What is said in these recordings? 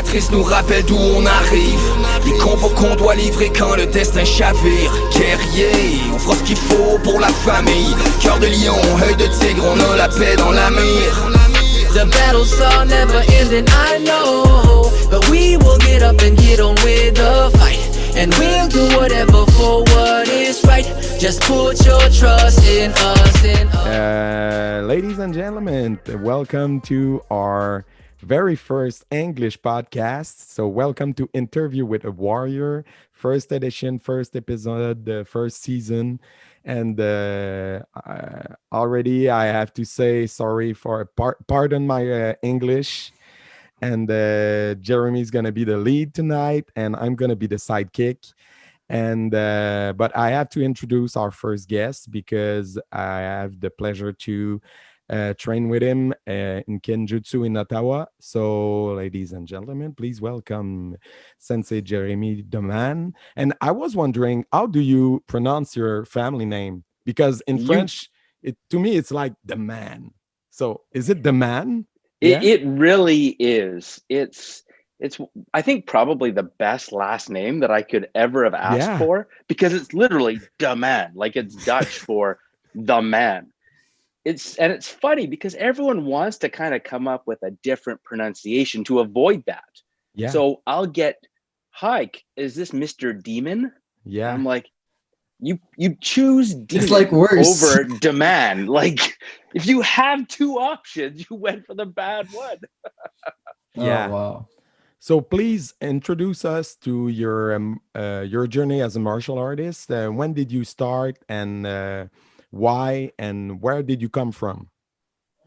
cicatrices nous rappellent d'où on arrive. Les combos qu'on doit livrer quand le destin chavire. Guerrier, on fera ce qu'il faut pour la famille. Cœur de lion, œil de tigre, on a la paix dans la mire. The battles are never ending, I know, but we will get up and get on with the fight. And we'll do whatever for what is right. Just put your trust in us, Ladies and gentlemen, welcome to our very first English podcast. So welcome to Interview with a Warrior, first edition, first episode, the first season. And already I have to say sorry for, pardon my English. And Jeremy's going to be the lead tonight, and I'm going to be the sidekick. And but I have to introduce our first guest because I have the pleasure to train with him in Kenjutsu in Ottawa. So, ladies and gentlemen, please welcome Senseï Jeremy Deman. And I was wondering, how do you pronounce your family name? Because in French, to me, it's like the man. So, is it the man? Yeah? It really is. It's I think probably the best last name that I could ever have asked for, because it's literally the man, like it's Dutch for the man. It's funny because everyone wants to kind of come up with a different pronunciation to avoid that. Yeah. So I'll get, hi, is this Mr. Demon? Yeah. I'm like, you choose demon it's like worse. Over demand. Like if you have two options, you went for the bad one. Yeah. Oh, wow. So please introduce us to your journey as a martial artist. When did you start, and why, and where did you come from?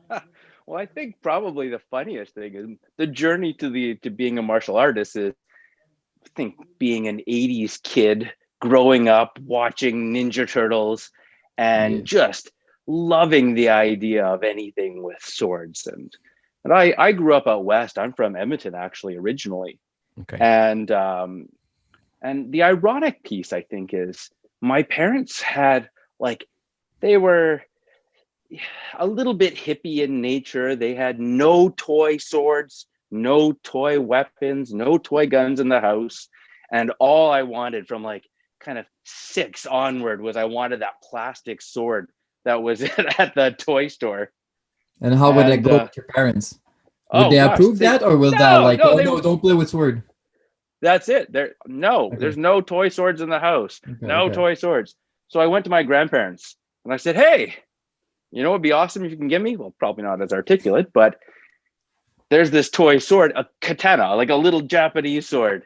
Well, I think probably the funniest thing is the journey to being a martial artist is, I think, being an 80s kid growing up watching Ninja Turtles and just loving the idea of anything with swords. And I grew up out west. I'm from Edmonton, actually, originally. Okay. And the ironic piece, I think, is my parents had, like, they were a little bit hippie in nature. They had no toy swords, no toy weapons, no toy guns in the house. And all I wanted from like kind of 6 onward was I wanted that plastic sword that was at the toy store. And how would that go with your parents? Would they approve that, or will that like, no, don't play with sword? That's it. There's no toy swords in the house. Okay, toy swords. So I went to my grandparents and I said, hey, you know, it'd be awesome if you can give me, well, probably not as articulate, but there's this toy sword, a katana, like a little Japanese sword.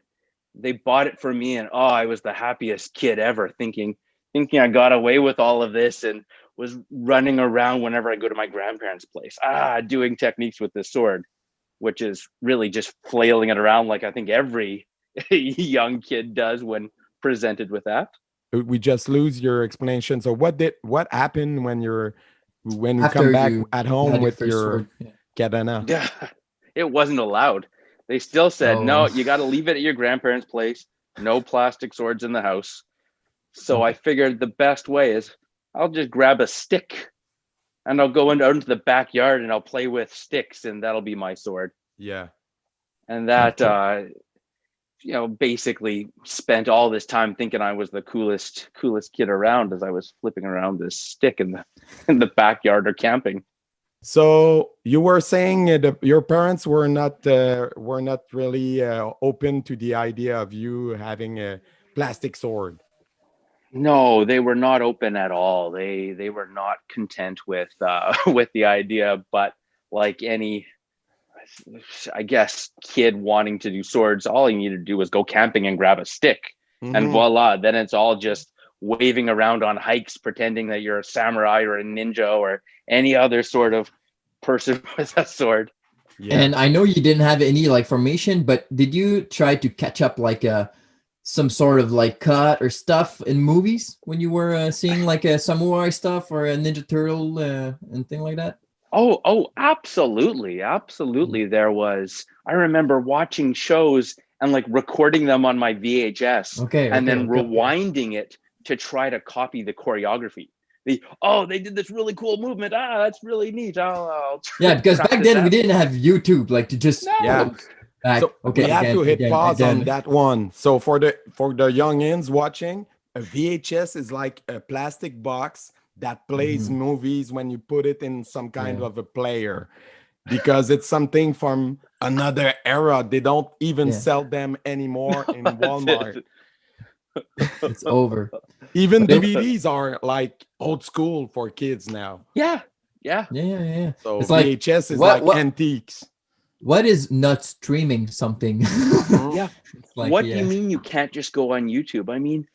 They bought it for me, and I was the happiest kid ever, thinking I got away with all of this and was running around whenever I go to my grandparents' place, doing techniques with this sword, which is really just flailing it around like I think every young kid does when presented with that. We just lose your explanation. So what happened when you come back at home with your katana? Yeah, it wasn't allowed. They still said, no, you got to leave it at your grandparents' place. No plastic swords in the house. So I figured the best way is I'll just grab a stick and I'll go into the backyard and I'll play with sticks, and that'll be my sword. Yeah. And that, basically spent all this time thinking I was the coolest kid around as I was flipping around this stick in the backyard or camping. So you were saying your parents were not really open to the idea of you having a plastic sword. No, they were not open at all. They were not content with the idea. But like any, I guess, kid wanting to do swords, all you need to do is go camping and grab a stick, and voila. Then it's all just waving around on hikes, pretending that you're a samurai or a ninja or any other sort of person with a sword. Yeah. And I know you didn't have any like formation, but did you try to catch up like some sort of like cut or stuff in movies when you were seeing like a samurai stuff or a Ninja Turtle and thing like that? Oh, absolutely. There was, I remember watching shows and like recording them on my VHS and then rewinding it to try to copy the choreography. They did this really cool movement. That's really neat. I'll because back then we didn't have YouTube, like to just Back. So Okay, we have to hit pause on again. that one. So for the youngins watching, a VHS is like a plastic box that plays movies when you put it in some kind of a player, because it's something from another era. They don't even sell them anymore in Walmart. It's over. Even DVDs are like old school for kids now. Yeah. So It's like, VHS is what- like what- antiques. What is not streaming something? Yeah. It's like, What do you mean you can't just go on YouTube? I mean,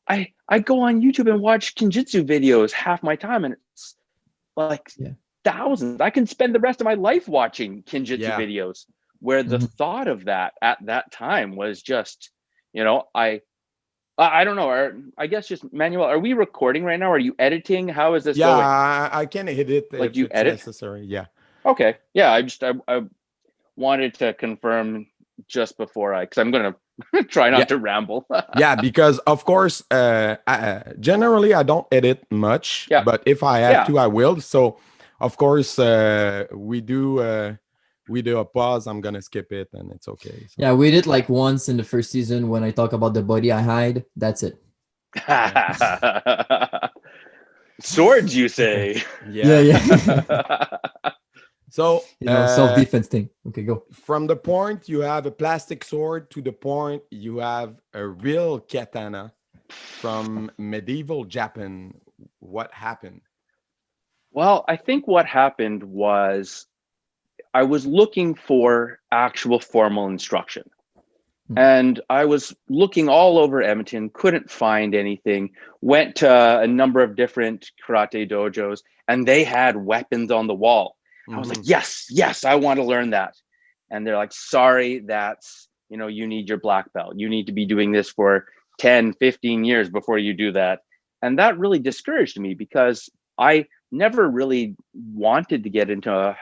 I go on YouTube and watch Kenjutsu videos half my time, and it's like thousands. I can spend the rest of my life watching Kenjutsu videos, where the thought of that at that time was just, you know, I don't know. I guess just Manuel, are we recording right now? Are you editing? How is this going? Yeah, I can hit it Like, if do you it's edit? necessary. Yeah. Okay. Yeah, I wanted to confirm just before because I'm gonna try not to ramble. Yeah, because of course, generally I don't edit much, but if I have to, I will. So, of course, we do a pause. I'm gonna skip it, and it's okay. So. Yeah, we did like once in the first season when I talk about the body I hide. That's it. Swords, you say? Yeah. So, you know, self-defense thing. Okay, go. From the point you have a plastic sword to the point you have a real katana from medieval Japan. What happened? Well, I think what happened was I was looking for actual formal instruction. And I was looking all over Edmonton, couldn't find anything, went to a number of different karate dojos, and they had weapons on the wall. I was like, yes, I want to learn that. And they're like, sorry, that's, you know, you need your black belt. You need to be doing this for 10, 15 years before you do that. And that really discouraged me because I never really wanted to get into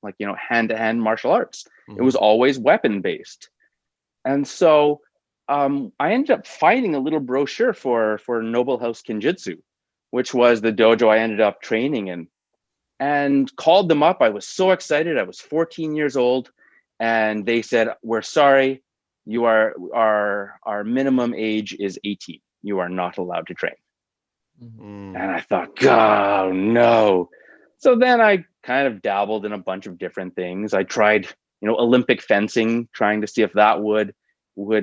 like, you know, hand-to-hand martial arts. It was always weapon-based. And so I ended up finding a little brochure for Noble House Kenjutsu, which was the dojo I ended up training in, and called them up. I was so excited. I was 14 years old, and they said, we're sorry, you are our minimum age is 18. You are not allowed to train. And I thought, oh no. So then I kind of dabbled in a bunch of different things. I tried, you know, Olympic fencing, trying to see if that would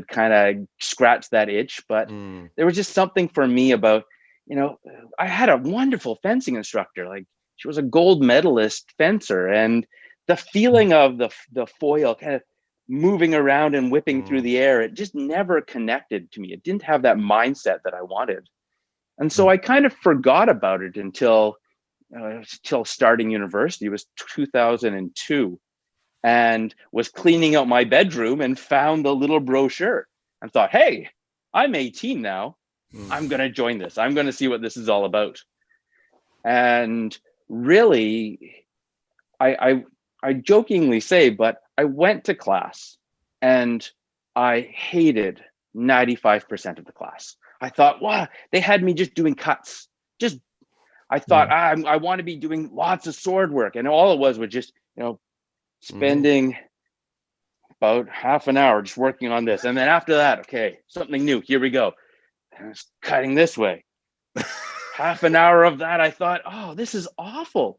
kind of scratch that itch. But there was just something for me about, you know, I had a wonderful fencing instructor. Like, she was a gold medalist fencer, and the feeling of the foil kind of moving around and whipping through the air, it just never connected to me. It didn't have that mindset that I wanted. And so I kind of forgot about it until starting university. It was 2002, and was cleaning out my bedroom and found the little brochure and thought, hey, I'm 18 now. I'm going to join this. I'm going to see what this is all about. And really, I jokingly say, but I went to class and I hated 95% of the class. I thought, wow, they had me just doing cuts. I thought, I want to be doing lots of sword work. And all it was just, you know, spending about half an hour just working on this. And then after that, okay, something new. Here we go. And it's cutting this way. Half an hour of that, I thought, oh, this is awful.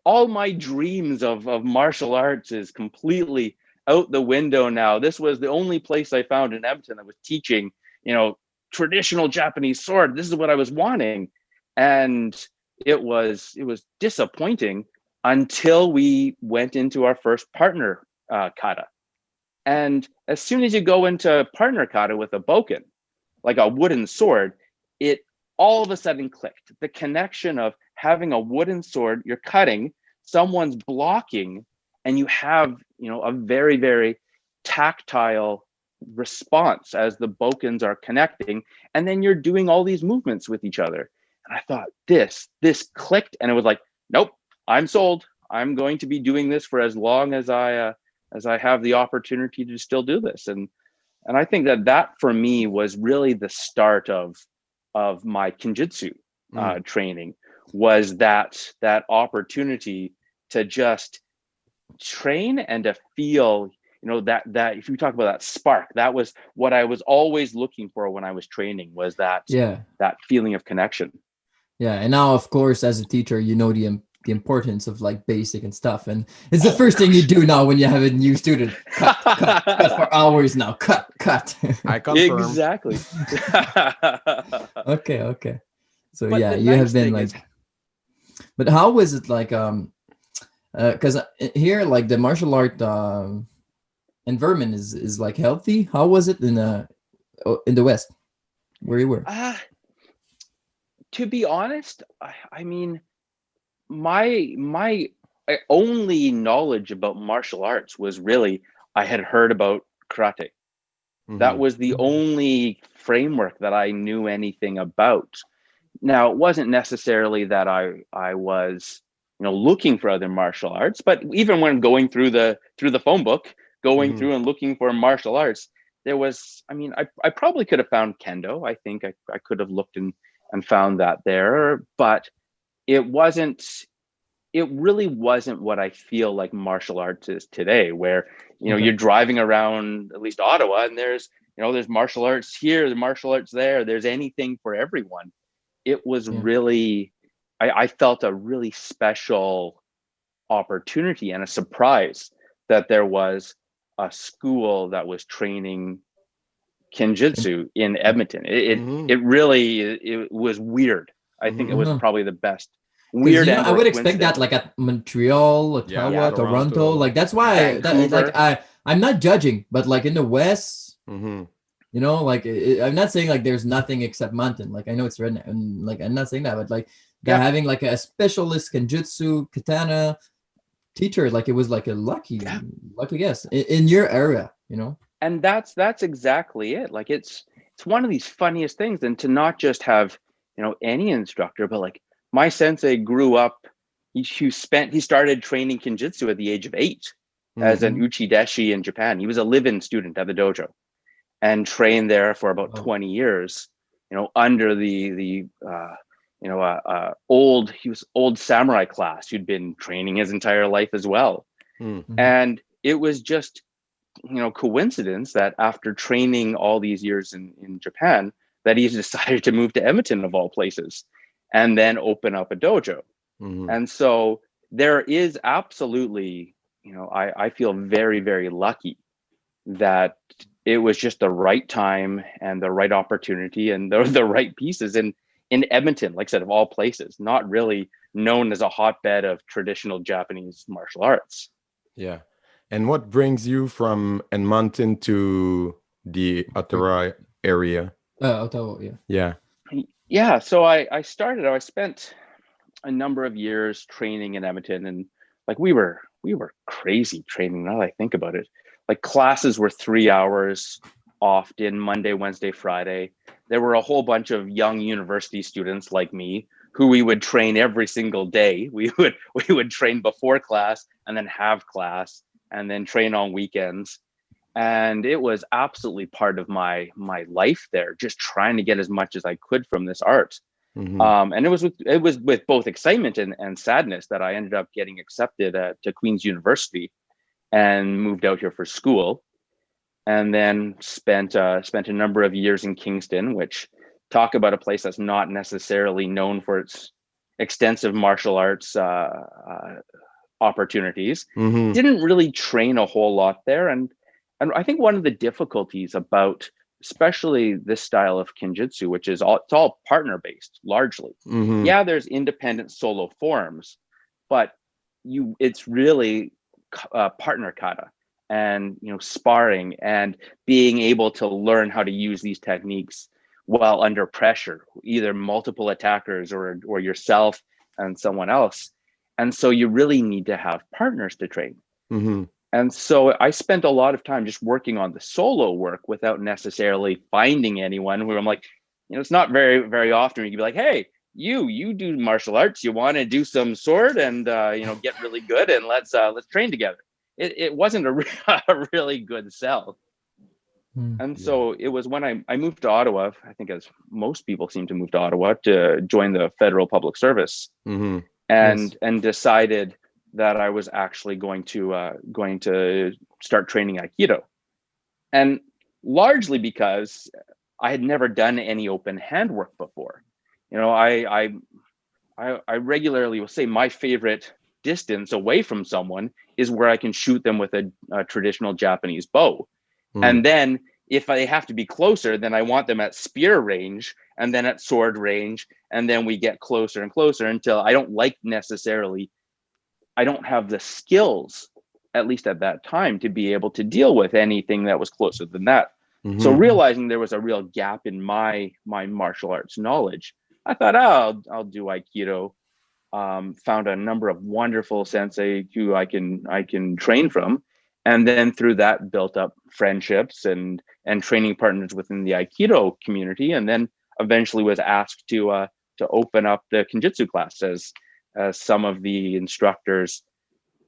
All my dreams of martial arts is completely out the window now. This was the only place I found in Edmonton that was teaching, you know, traditional Japanese sword. This is what I was wanting. And it was disappointing until we went into our first partner kata. And as soon as you go into partner kata with a bokken, like a wooden sword, it all of a sudden clicked. The connection of having a wooden sword, you're cutting, someone's blocking, and you have, you know, a very, very tactile response as the bokkens are connecting, and then you're doing all these movements with each other. And I thought, this clicked, and it was like, nope, I'm sold. I'm going to be doing this for as long as I have the opportunity to still do this. And I think that for me was really the start of my Kenjutsu training, was that opportunity to just train and to feel, that if you talk about that spark, that was what I was always looking for when I was training, was that feeling of connection. Yeah, and now of course as a teacher, you know the importance of like basic and stuff, and it's the first thing you do now when you have a new student. Cut for hours now. Cut. I confirm. Exactly. Okay. So But yeah, the you have nice been thing like. is- But how was it like? Because here, like the martial art environment is like healthy. How was it in the West, where you were? To be honest, I mean, my only knowledge about martial arts was really, I had heard about karate. That was the only framework that I knew anything about. Now, it wasn't necessarily that I was, looking for other martial arts, but even when going through the phone book, going through and looking for martial arts, there was, I probably could have found Kendo. I think I could have looked and found that there, but it really wasn't what I feel like martial arts is today, where, you're driving around at least Ottawa and there's martial arts here, the martial arts there, there's anything for everyone. It was really, I felt a really special opportunity and a surprise that there was a school that was training Kenjutsu in Edmonton. It really was weird. I think it was probably the best. Weird. I would expect that like at Montreal, Ottawa, Toronto. Like that's why I'm not judging, but like in the West, like I'm not saying like there's nothing except mountain. Like I know it's redneck, and like I'm not saying that, but like having like a specialist Kenjutsu Katana teacher, like it was like a lucky guess in your area, And that's exactly it. Like it's one of these funniest things, and to not just have any instructor, but like my sensei grew up. He started training Kenjutsu at the age of 8 as an uchideshi in Japan. He was a live-in student at the dojo and trained there for about 20 years. Under the old samurai class who'd been training his entire life as well. And it was just coincidence that after training all these years in Japan, that he decided to move to Edmonton of all places, and then open up a dojo. And so there is absolutely, I feel very, very lucky that it was just the right time and the right opportunity and the right pieces in Edmonton, like I said, of all places, not really known as a hotbed of traditional Japanese martial arts. Yeah. And what brings you from Edmonton to the Ottawa area? Ottawa, Yeah. Yeah. So I spent a number of years training in Edmonton, and like we were crazy training. Now that I think about it, like classes were 3 hours often, Monday, Wednesday, Friday. There were a whole bunch of young university students like me who we would train every single day. We would train before class and then have class and then train on weekends. And it was absolutely part of my life there, just trying to get as much as I could from this art. And it was with both excitement and sadness that I ended up getting accepted to Queen's University and moved out here for school. And then spent a number of years in Kingston, which, talk about a place that's not necessarily known for its extensive martial arts opportunities. Didn't really train a whole lot there. And I think one of the difficulties about especially this style of Kenjutsu, which is it's all partner based largely. Yeah, there's independent solo forms, but it's really partner kata and sparring and being able to learn how to use these techniques while under pressure, either multiple attackers or yourself and someone else. And so you really need to have partners to train. And so I spent a lot of time just working on the solo work without necessarily finding anyone who I'm like, it's not very, very often you can be like, hey, you do martial arts, you want to do some sword and, get really good and let's train together. It wasn't a really good sell. And so it was when I moved to Ottawa, I think as most people seem to move to Ottawa to join the federal public service and decided that I was actually going to start training Aikido, and largely because I had never done any open hand work before. You know, I regularly will say my favorite distance away from someone is where I can shoot them with a traditional Japanese bow. And then if they have to be closer, then I want them at spear range and then at sword range. And then we get closer and closer until I don't have the skills, at least at that time, to be able to deal with anything that was closer than that. So realizing there was a real gap in my martial arts knowledge, I thought, oh, I'll do Aikido. Found a number of wonderful sensei who I can train from, and then through that built up friendships and training partners within the Aikido community, and then eventually was asked to open up the Kenjutsu class as some of the instructors,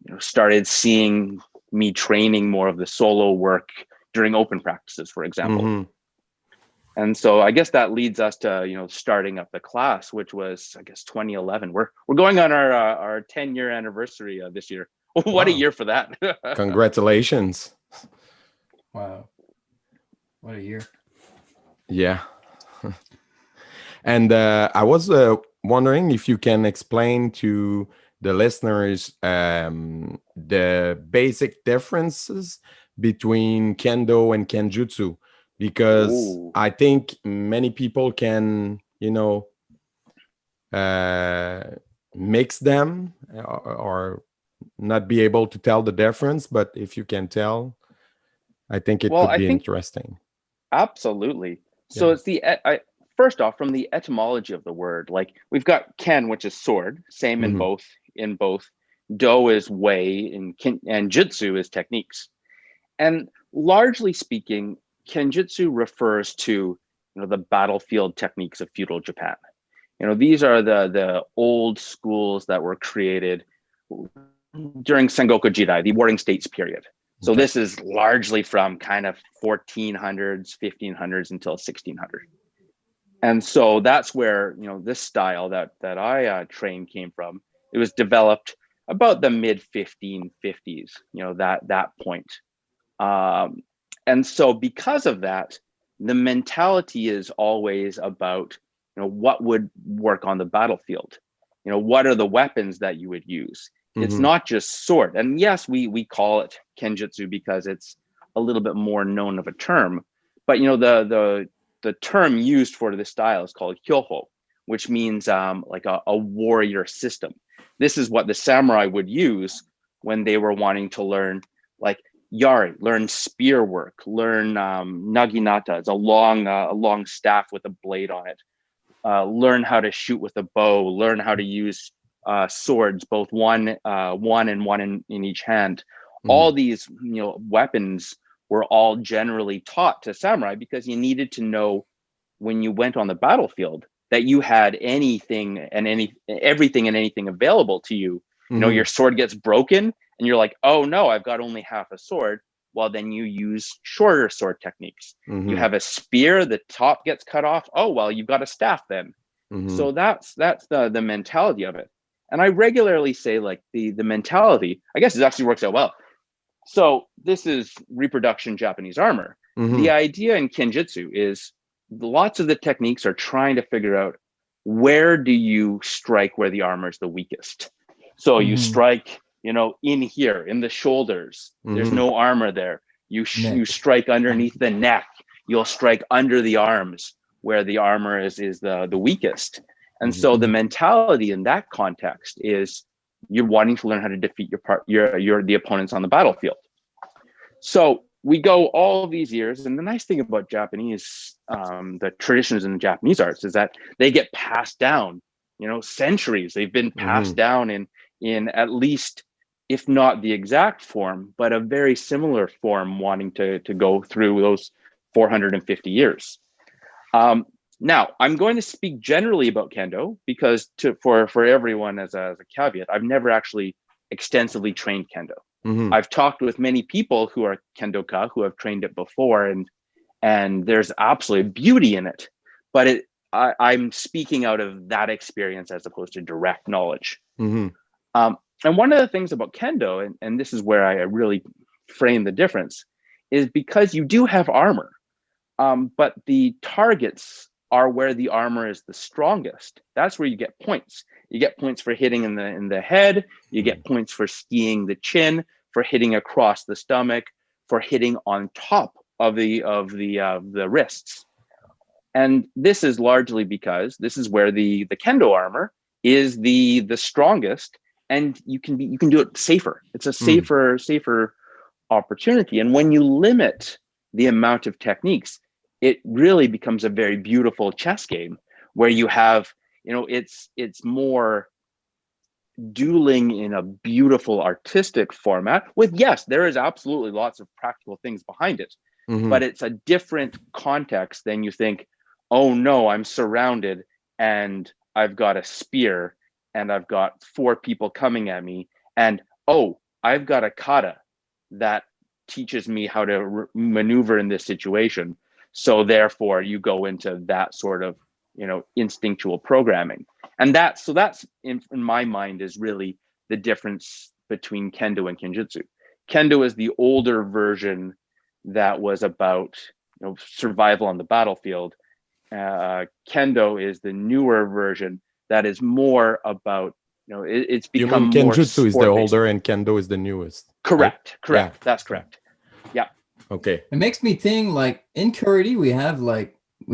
you know, started seeing me training more of the solo work during open practices, for example. And so I guess that leads us to, you know, starting up the class, which was, I guess, 2011. We're going on our 10-year anniversary this year. What a year for that. Congratulations. Wow. What a year. Yeah. And I was wondering if you can explain to the listeners the basic differences between Kendo and Kenjutsu, because I think many people can, you know, mix them or not be able to tell the difference. But if you can tell, I think it could be interesting. Absolutely. So it's first off, from the etymology of the word, like we've got Ken, which is sword, same in both. Do is way, and Jutsu is techniques. And largely speaking, Kenjutsu refers to, you know, the battlefield techniques of feudal Japan. You know, these are the old schools that were created during Sengoku Jidai, the Warring States period. So this is largely from kind of 1400s, 1500s until 1600. And so that's where, you know, this style that I trained came from. It was developed about the mid 1550s, you know, that point. And so because of that, the mentality is always about, you know, what would work on the battlefield? You know, what are the weapons that you would use? It's not just sword. And yes, we call it Kenjutsu because it's a little bit more known of a term. But, you know, the term used for this style is called hyoho, which means like a warrior system. This is what the samurai would use when they were wanting to learn, like, yari, learn spear work, learn naginata. It's a long staff with a blade on it. Learn how to shoot with a bow. Learn how to use swords, both one in each hand. All these, you know, weapons were all generally taught to samurai because you needed to know when you went on the battlefield that you had everything and anything available to you. You know, your sword gets broken and you're like, oh no, I've got only half a sword. Well, then you use shorter sword techniques. You have a spear, the top gets cut off. Oh, well, you've got a staff then. So that's the mentality of it. And I regularly say, like, the mentality, I guess it actually works out well. So this is reproduction Japanese armor. The idea in Kenjutsu is lots of the techniques are trying to figure out, where do you strike where the armor is the weakest? So you strike, you know, in here, in the shoulders, there's no armor there. You strike underneath the neck. You'll strike under the arms where the armor is the weakest. And so the mentality in that context is you're wanting to learn how to defeat the opponents on the battlefield. So we go all these years, and the nice thing about Japanese, the traditions in the Japanese arts, is that they get passed down, you know, centuries. They've been passed down in at least, if not the exact form, but a very similar form, wanting to go through those 450 years. Now, I'm going to speak generally about Kendo because for everyone as a caveat, I've never actually extensively trained Kendo. I've talked with many people who are Kendoka who have trained it before, and there's absolute beauty in it. But I'm speaking out of that experience as opposed to direct knowledge. And one of the things about Kendo, and this is where I really frame the difference, is because you do have armor, but the targets are where the armor is the strongest. That's where you get points. You get points for hitting in the head. You get points for skiing the chin, for hitting across the stomach, for hitting on top of the wrists. And this is largely because this is where the Kendo armor is the strongest, and you can do it safer. It's a safer opportunity. And when you limit the amount of techniques, it really becomes a very beautiful chess game where you have, it's more dueling in a beautiful artistic format with, yes, there is absolutely lots of practical things behind it, but it's a different context than you think, oh no, I'm surrounded and I've got a spear and I've got 4 people coming at me, and oh, I've got a kata that teaches me how to maneuver in this situation. So therefore you go into that sort of, instinctual programming. And that's in my mind is really the difference between Kendo and Kenjutsu. Kendo is the older version that was about, survival on the battlefield. Kendo is the newer version that is more about, it's become more. Kenjutsu is the older and Kendo is the newest. Correct. Right? Correct. Yeah. That's correct. Yeah. Okay. It makes me think like in karate we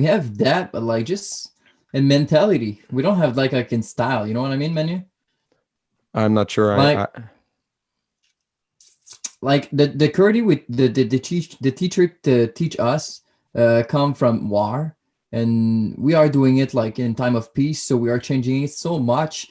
have that, but like just in mentality we don't have like in style. You know what I mean, Manu? I'm not sure. Like the karate with the teacher to teach us come from war, and we are doing it like in time of peace, so we are changing it so much.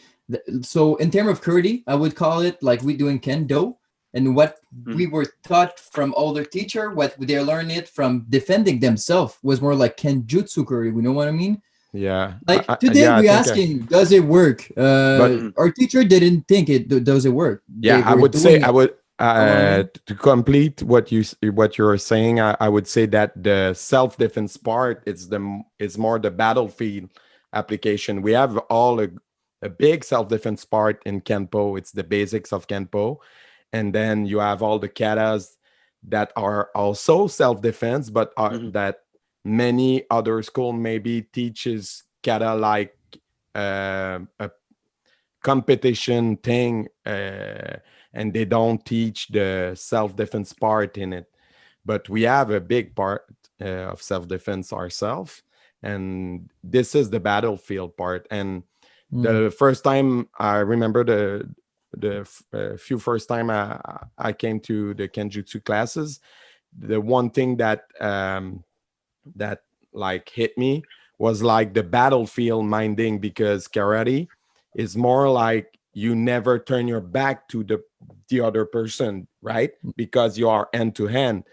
So in terms of karate, I would call it like we doing Kendo, and what we were taught from older teacher, what they learned it from defending themselves was more like Kenjutsu karate. You know what I mean? Yeah. Like today we asking, does it work? But our teacher didn't think it does it work. Yeah, I would say to complete what you're saying, I would say that the self-defense part is more the battlefield application. We have all a big self-defense part in Kenpo. It's the basics of Kenpo. And then you have all the katas that are also self-defense, but that many other school maybe teaches kata like a competition thing, and they don't teach the self-defense part in it. But we have a big part of self-defense ourselves, and this is the battlefield part. And the first time I remember the few first time I came to the Kenjutsu classes, the one thing that like hit me was like the battlefield minding, because karate is more like you never turn your back to the other person, right? Because you are hand to hand.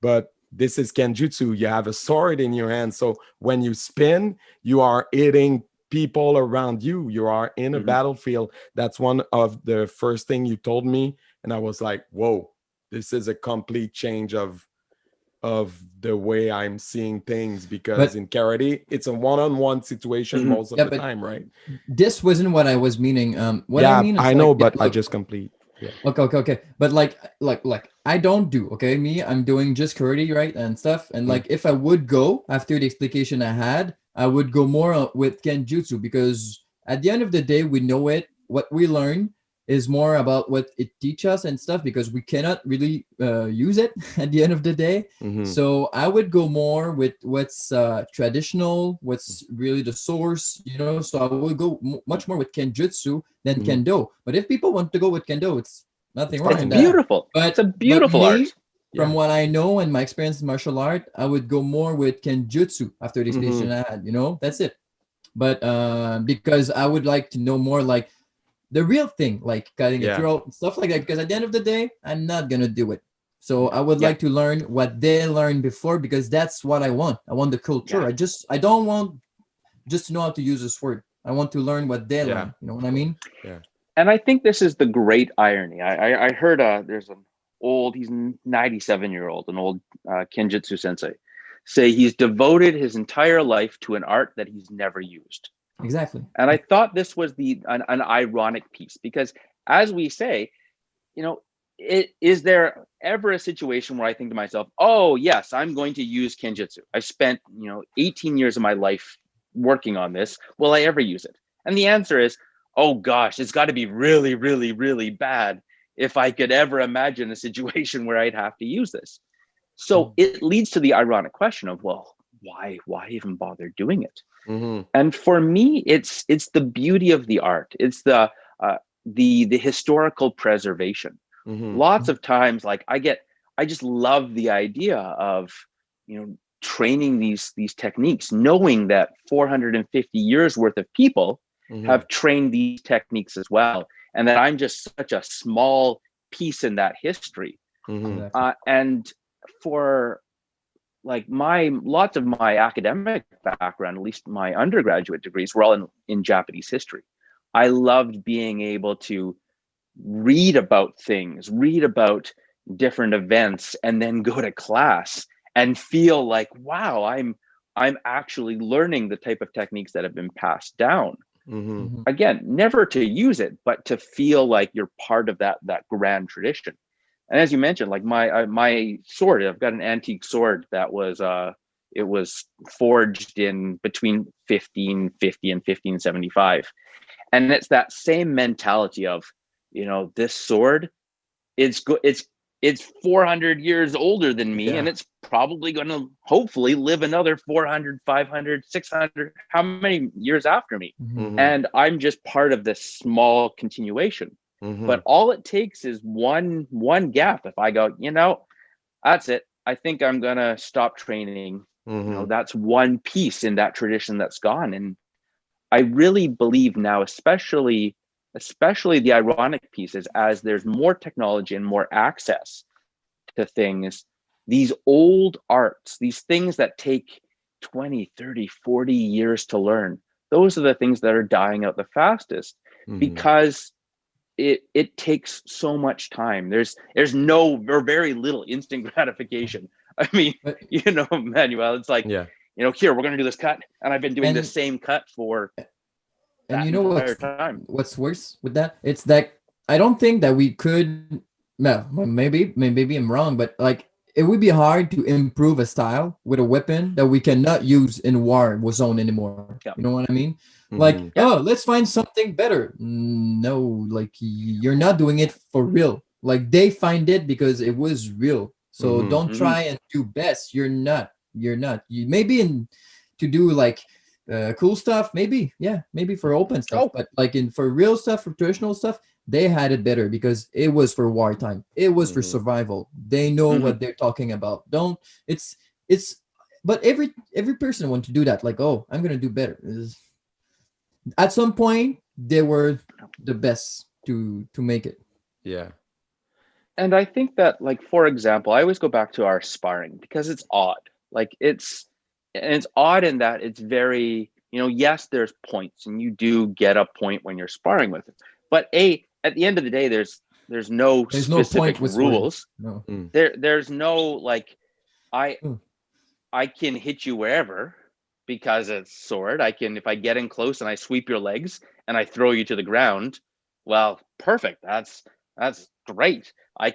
But this is Kenjutsu, you have a sword in your hand, so when you spin, you are hitting people around you. You are in a battlefield. That's one of the first thing you told me, and I was like, whoa, this is a complete change of the way I'm seeing things, because in karate it's a one-on-one situation most of the time, right? This wasn't what I was meaning. What I I mean is I know, but I just complete. Yeah. Okay. But like I don't do, okay? Me, I'm doing just karate, right? And stuff. And like if I would go after the explication I had, I would go more with Kenjutsu, because at the end of the day, we know it. What we learn is more about what it teaches us and stuff, because we cannot really use it at the end of the day. So I would go more with what's traditional, what's really the source, so I would go much more with Kenjutsu than Kendo. But if people want to go with Kendo, it's nothing wrong with that. Beautiful. But it's a beautiful art. From what I know and my experience in martial art, I would go more with Kenjutsu after the explanation I had, that's it. But because I would like to know more like the real thing, like cutting a throat, stuff like that. Because at the end of the day, I'm not going to do it. So I would like to learn what they learned before, because that's what I want. I want the culture. I don't want just to know how to use this word. I want to learn what they learn. You know what I mean? Yeah. And I think this is the great irony. I heard there's he's 97-year-old, an old Kenjutsu sensei, say he's devoted his entire life to an art that he's never used. Exactly. And I thought this was an ironic piece, because as we say, is there ever a situation where I think to myself, oh yes, I'm going to use Kenjutsu. I spent 18 years of my life working on this. Will I ever use it? And the answer is, oh gosh, it's got to be really, really, really bad if I could ever imagine a situation where I'd have to use this. So it leads to the ironic question of, well, why even bother doing it? And for me, it's the beauty of the art. It's the historical preservation. Lots of times, like I just love the idea of training these techniques, knowing that 450 years worth of people have trained these techniques as well, and that I'm just such a small piece in that history. And for like lots of my academic background, at least my undergraduate degrees, were all in Japanese history. I loved being able to read about things, read about different events, and then go to class and feel like, wow, I'm actually learning the type of techniques that have been passed down. Again, never to use it, but to feel like you're part of that grand tradition. And as you mentioned, like my sword, I've got an antique sword that was it was forged in between 1550 and 1575. And it's that same mentality of, this sword, it's 400 years older than me, and it's probably going to hopefully live another 400, 500, 600, how many years after me. And I'm just part of this small continuation. But all it takes is one gap. If I go, that's it, I think I'm going to stop training. That's one piece in that tradition that's gone. And I really believe now, especially the ironic pieces, as there's more technology and more access to things, these old arts, these things that take 20, 30, 40 years to learn, those are the things that are dying out the fastest, because it takes so much time. There's no or very little instant gratification. I mean, Manuel, it's like, here, we're going to do this cut. And I've been doing the same cut for and what's worse with that? It's that I don't think that we could, no, maybe I'm wrong, but like it would be hard to improve a style with a weapon that we cannot use in war zone anymore. You know what I mean? Like, oh, let's find something better. No, like you're not doing it for real. Like they find it because it was real. So don't try and do best. You're not. You maybe to do like cool stuff, maybe for open stuff, but like for real stuff, for traditional stuff, they had it better because it was for wartime. It was for survival. They know what they're talking about. But every person wants to do that. Like, oh, I'm gonna do better. At some point, they were the best to make it. Yeah. And I think that, like, for example, I always go back to our sparring because it's odd. Like it's odd in that it's very, yes, there's points and you do get a point when you're sparring with it. But at the end of the day, there's no specific rules. No. There's no like, I can hit you wherever because it's sword. If I get in close and I sweep your legs and I throw you to the ground, well, perfect. That's great. I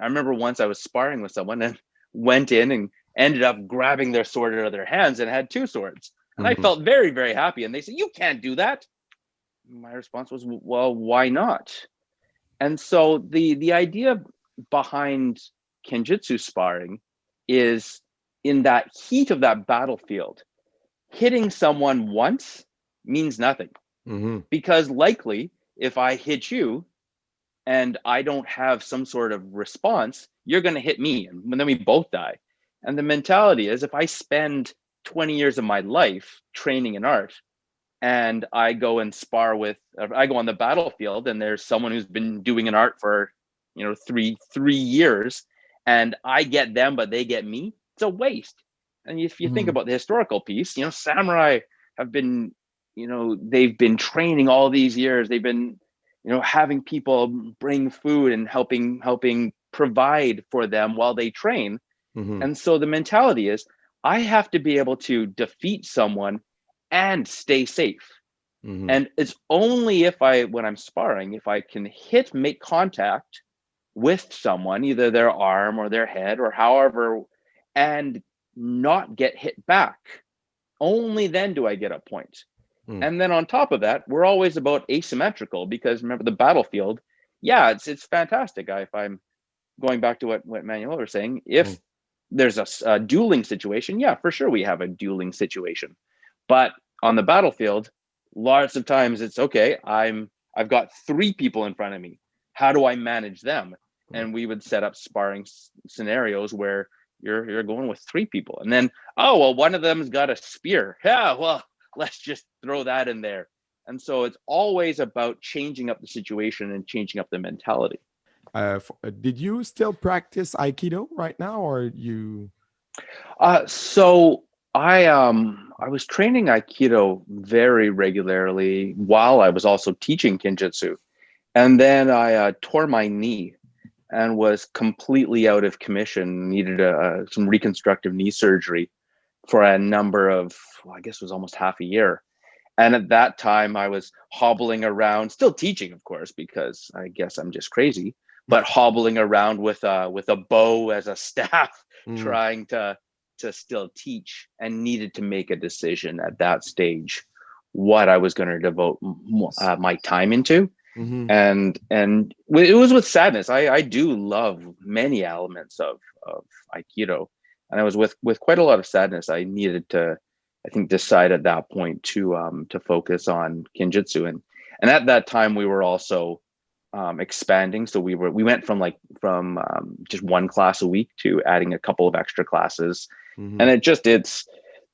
remember once I was sparring with someone and went in and ended up grabbing their sword out of their hands and had two swords. And I felt very, very happy. And they said, you can't do that. My response was, well, why not? And so the idea behind Kenjutsu sparring is in that heat of that battlefield, hitting someone once means nothing. Because likely if I hit you and I don't have some sort of response, you're going to hit me and then we both die. And the mentality is, if I spend 20 years of my life training in art and I go and I go on the battlefield and there's someone who's been doing an art for, three years and I get them, but they get me, it's a waste. And if you think about the historical piece, samurai have been, they've been training all these years. They've been, having people bring food and helping provide for them while they train. And so the mentality is, I have to be able to defeat someone and stay safe. And it's only when I'm sparring, if I can make contact with someone, either their arm or their head or however, and not get hit back, only then do I get a point. And then on top of that, we're always about asymmetrical, because remember, the battlefield, yeah, it's fantastic. If I'm going back to what Manuel was saying, if there's a dueling situation, yeah, for sure we have a dueling situation. But on the battlefield, lots of times it's okay, I've got 3 people in front of me. How do I manage them? And we would set up sparring scenarios where you're going with 3 people, and then, oh well, one of them's got a spear. Yeah, well, let's just throw that in there. And so it's always about changing up the situation and changing up the mentality. Did you still practice Aikido right now, or you? So I was training Aikido very regularly while I was also teaching Kenjutsu, and then I tore my knee and was completely out of commission. Needed some reconstructive knee surgery for a number of, well, I guess it was almost half a year. And at that time, I was hobbling around, still teaching, of course, because I guess I'm just crazy, but hobbling around with a bow as a staff, trying to still teach, and needed to make a decision at that stage what I was going to devote my time into. And it was with sadness. I do love many elements of Aikido, and I was with quite a lot of sadness. I needed to, I think, decide at that point to focus on Kenjutsu, and at that time we were also expanding. So we went from just 1 class a week to adding a couple of extra classes, and it's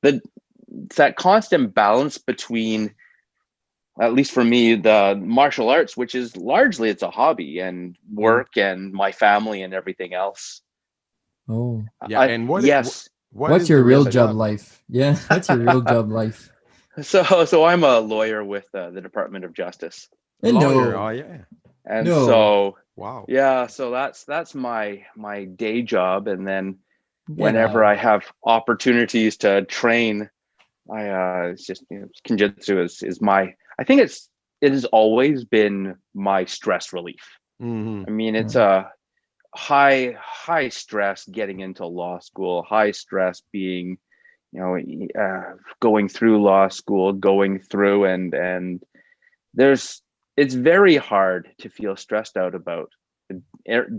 that constant balance between, at least for me, the martial arts, which is largely, it's a hobby, and work and my family and everything else. Oh, yeah. And what's your real job life? Yeah, what's your real job life? So I'm a lawyer with the Department of Justice. Lawyer, oh yeah. And so wow. Yeah, so that's my day job, and then whenever I have opportunities to train, it's just, Kenjutsu is my, I think it has always been my stress relief. I mean, it's a high stress getting into law school, high stress being, going through law school, and it's very hard to feel stressed out about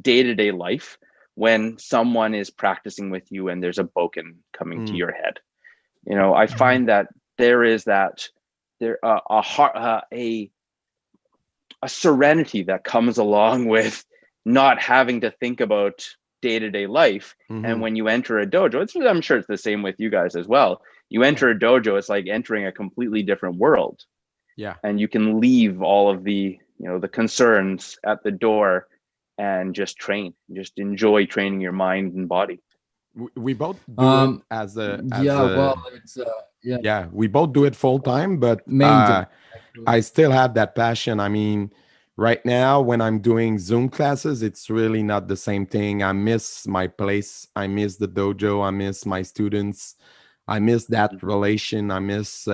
day-to-day life when someone is practicing with you and there's a boken coming to your head. I find that there is a serenity that comes along with not having to think about day-to-day life. And when you enter a dojo, I'm sure it's the same with you guys as well. You enter a dojo, it's like entering a completely different world. Yeah. And you can leave all of the, the concerns at the door and just train, just enjoy training your mind and body. We both do it we both do it full time, but I still have that passion. I mean, right now when I'm doing Zoom classes, it's really not the same thing. I miss my place. I miss the dojo. I miss my students. I miss that relation. I miss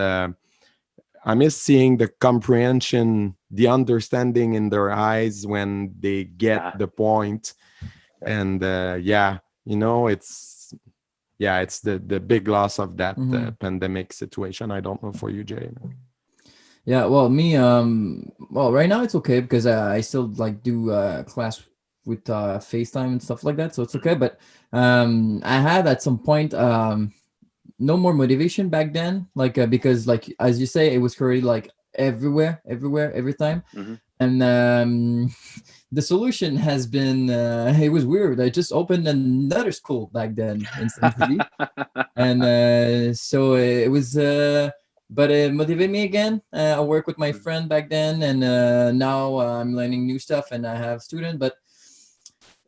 seeing the comprehension, the understanding in their eyes when they get the point. And it's the big loss of that pandemic situation. I don't know for you, Jay. Yeah, well, me, right now it's okay because I still do class with FaceTime and stuff like that, so it's okay. But I had at some point no more motivation back then, because as you say, it was already everywhere, every time. And the solution has been it was weird. I just opened another school back then in SUNFUKI. And so it was but it motivated me again. I worked with my friend back then, and now I'm learning new stuff and I have students. But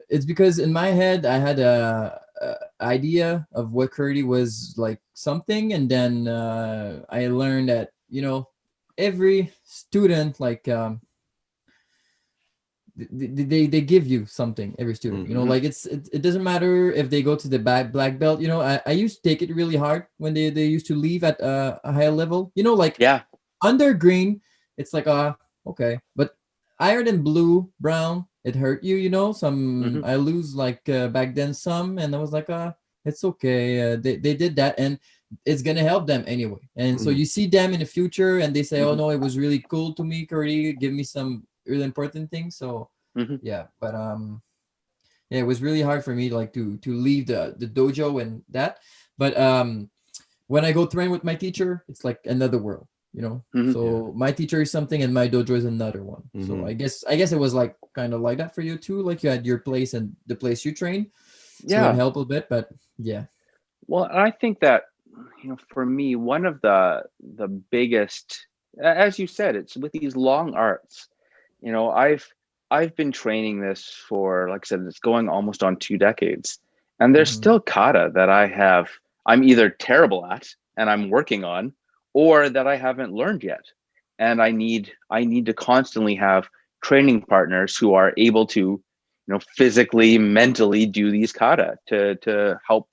it's because in my head I had a idea of what karate was something, and then I learned that every student they give you something, every student. It doesn't matter if they go to the black belt. I used to take it really hard when they used to leave at a higher level. under green, it's like okay, but iron and blue, brown, it hurt you, you know. Some Mhm. I lose like back then some, and I was like, it's okay. They did that, and it's gonna help them anyway. And so Mhm. you see them in the future, and they say, oh Mhm. no, it was really cool to me, Curry, give me some really important things. So Mhm. yeah, but yeah, it was really hard for me like to leave the dojo and that. But when I go train with my teacher, it's like another world, you know. Mhm. Yeah. So my teacher is something and my dojo is another one. So Mhm. I guess it was like kind of like that for you too. Like you had your place and the place you train, so it Yeah. helped a bit. But yeah. Well, I think that, for me, one of the biggest, as you said, it's with these long arts. I've been training this for, like I said, it's going almost on 2 decades, and there's Mhm. still kata that I'm either terrible at and I'm working on, or that I haven't learned yet, and I need to constantly have training partners who are able to, physically, mentally do these kata to help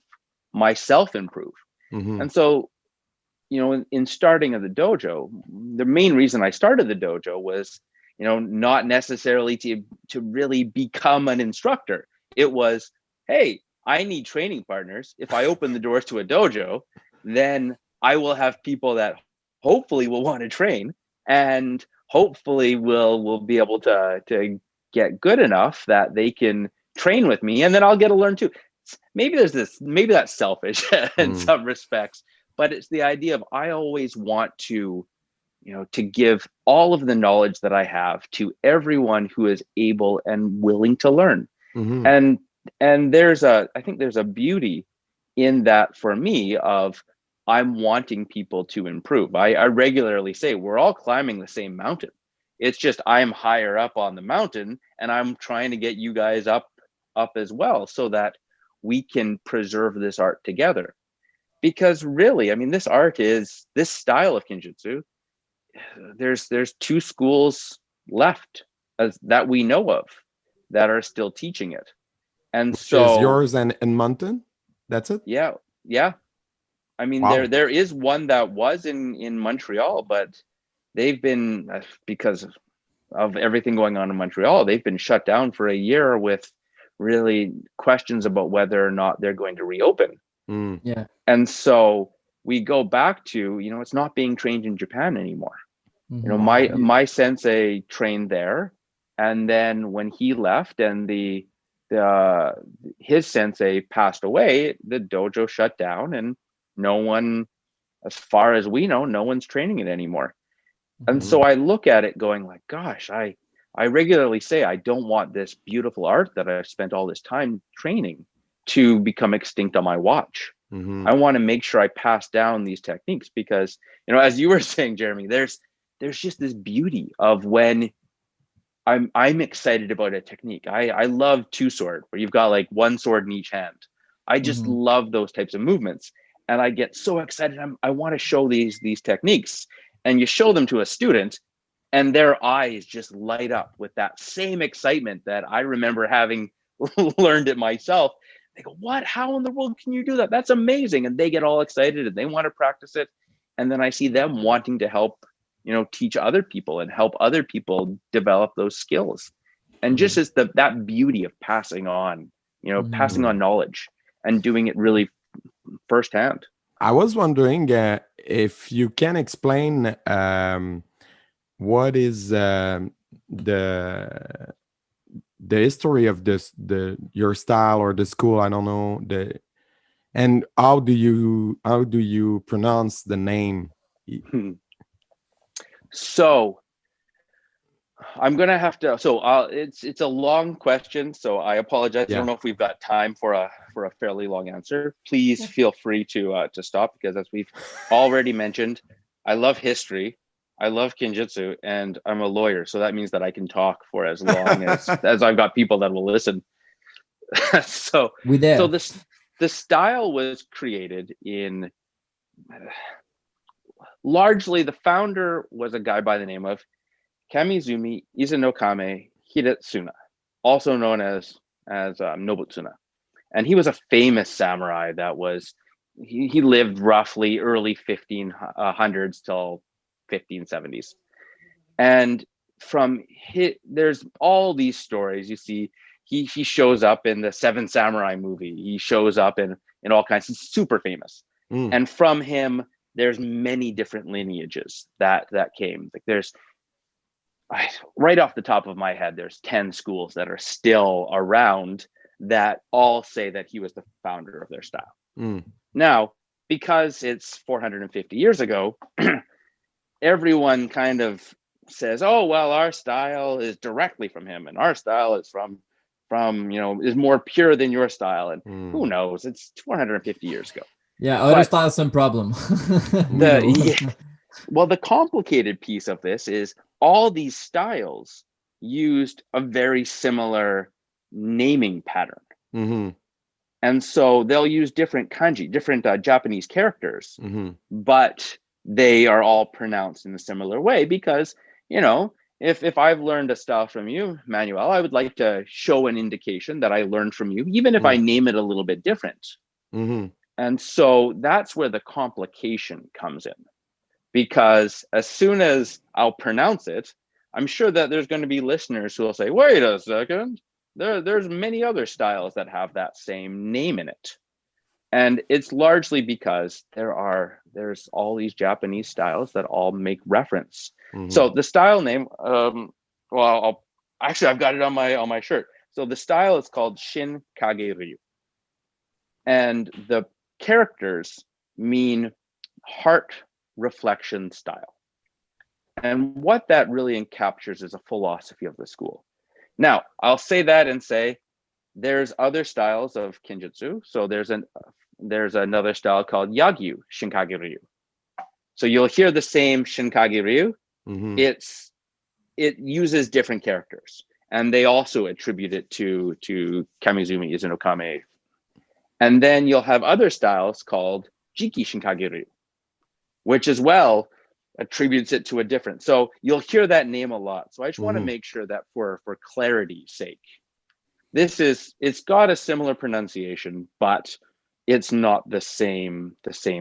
myself improve. Mhm. And so, in starting of the dojo, the main reason I started the dojo was, not necessarily to really become an instructor. It was, hey, I need training partners. If I open the doors to a dojo, then I will have people that hopefully will want to train, and hopefully will be able to get good enough that they can train with me, and then I'll get to learn too. Maybe that's selfish in Mhm. some respects, but it's the idea of, I always want to give all of the knowledge that I have to everyone who is able and willing to learn. Mhm. And I think there's a beauty in that for me, of I'm wanting people to improve. I regularly say we're all climbing the same mountain. It's just I'm higher up on the mountain, and I'm trying to get you guys up as well, so that we can preserve this art together. Because really, I mean, this style of Kenjutsu, there's two schools left, as that we know of, that are still teaching it. And Which is so, yours and Edmonton? That's it? yeah, yeah. I mean, there Wow. there is one that was in Montreal, but they've been, because of everything going on in Montreal, they've been shut down for a year, with really questions about whether or not they're going to reopen. Mm. Yeah. And so we go back to, it's not being trained in Japan anymore. My Wow. Yeah. my sensei trained there, and then when he left and the his sensei passed away, the dojo shut down, and no one, as far as we know, no one's training it anymore. And Mhm. so Mhm. I look at it going like, gosh, I regularly say I don't want this beautiful art that I've spent all this time training to become extinct on my watch. Mhm. I want to make sure I pass down these techniques, because, as you were saying, Jeremy, there's just this beauty of when I'm excited about a technique. I love two sword, where you've got like one sword in each hand. I just Mhm. love those types of movements, and I get so excited. I want to show these techniques, and you show them to a student, and their eyes just light up with that same excitement that I remember having learned it myself. They go, "What? How in the world can you do that? That's amazing!" And they get all excited, and they want to practice it. And then I see them wanting to help, teach other people and help other people develop those skills. And just Mhm. as that beauty of passing Mhm. on Mhm. knowledge and doing it really firsthand. I was wondering if you can explain what is the history of your style or the school. I don't know and how do you pronounce the name? So I'm gonna have to. So it's a long question. So I apologize. I don't Yeah. know if we've got time for a fairly long answer. Please feel free to stop, because as we've already mentioned, I love history, I love Kenjutsu, and I'm a lawyer. So that means that I can talk for as long as I've got people that will listen. so We so there. this the style was created in, largely, the founder was a guy by the name of Kamizumi Izanokame Hidetsuna, also known as Nobutsuna. And he was a famous samurai that was, he lived roughly early 1500s till 1570s. And from there's all these stories. You see, he shows up in the Seven Samurai movie. He shows up in all kinds. He's super famous. And from him, there's many different lineages that came. Like there's, right off the top of my head, there's 10 schools that are still around that all say that he was the founder of their style. Now, because it's 450 years ago, everyone kind of says, oh, well, our style is directly from him, and our style is from is more pure than your style. And who knows? It's 450 years ago. Yeah, other style some problem. Well, the complicated piece of this is all these styles used a very similar naming pattern. And so they'll use different kanji, different Japanese characters, but they are all pronounced in a similar way because, if I've learned a style from you, Manuel, I would like to show an indication that I learned from you, even if I name it a little bit different. And so that's where the complication comes in, because as soon as I'll pronounce it, I'm sure that there's going to be listeners who will say, wait a second, there's many other styles that have that same name in it. And it's largely because there's all these Japanese styles that all make reference. So the style name, I've got it on my shirt. So the style is called Shin Kage Ryu. And the characters mean heart reflection style. And what that really encaptures is a philosophy of the school. Now, I'll say that and say there's other styles of Kenjutsu. So there's another style called Yagyu Shinkage Ryu. So you'll hear the same Shinkage Ryu. It uses different characters, and they also attribute it to Kamizumi Izunokame. And then you'll have other styles called Jiki Shinkage Ryu, which as well attributes it to a different. So you'll hear that name a lot. So I just want to make sure that for clarity's sake, it's got a similar pronunciation, but it's not the same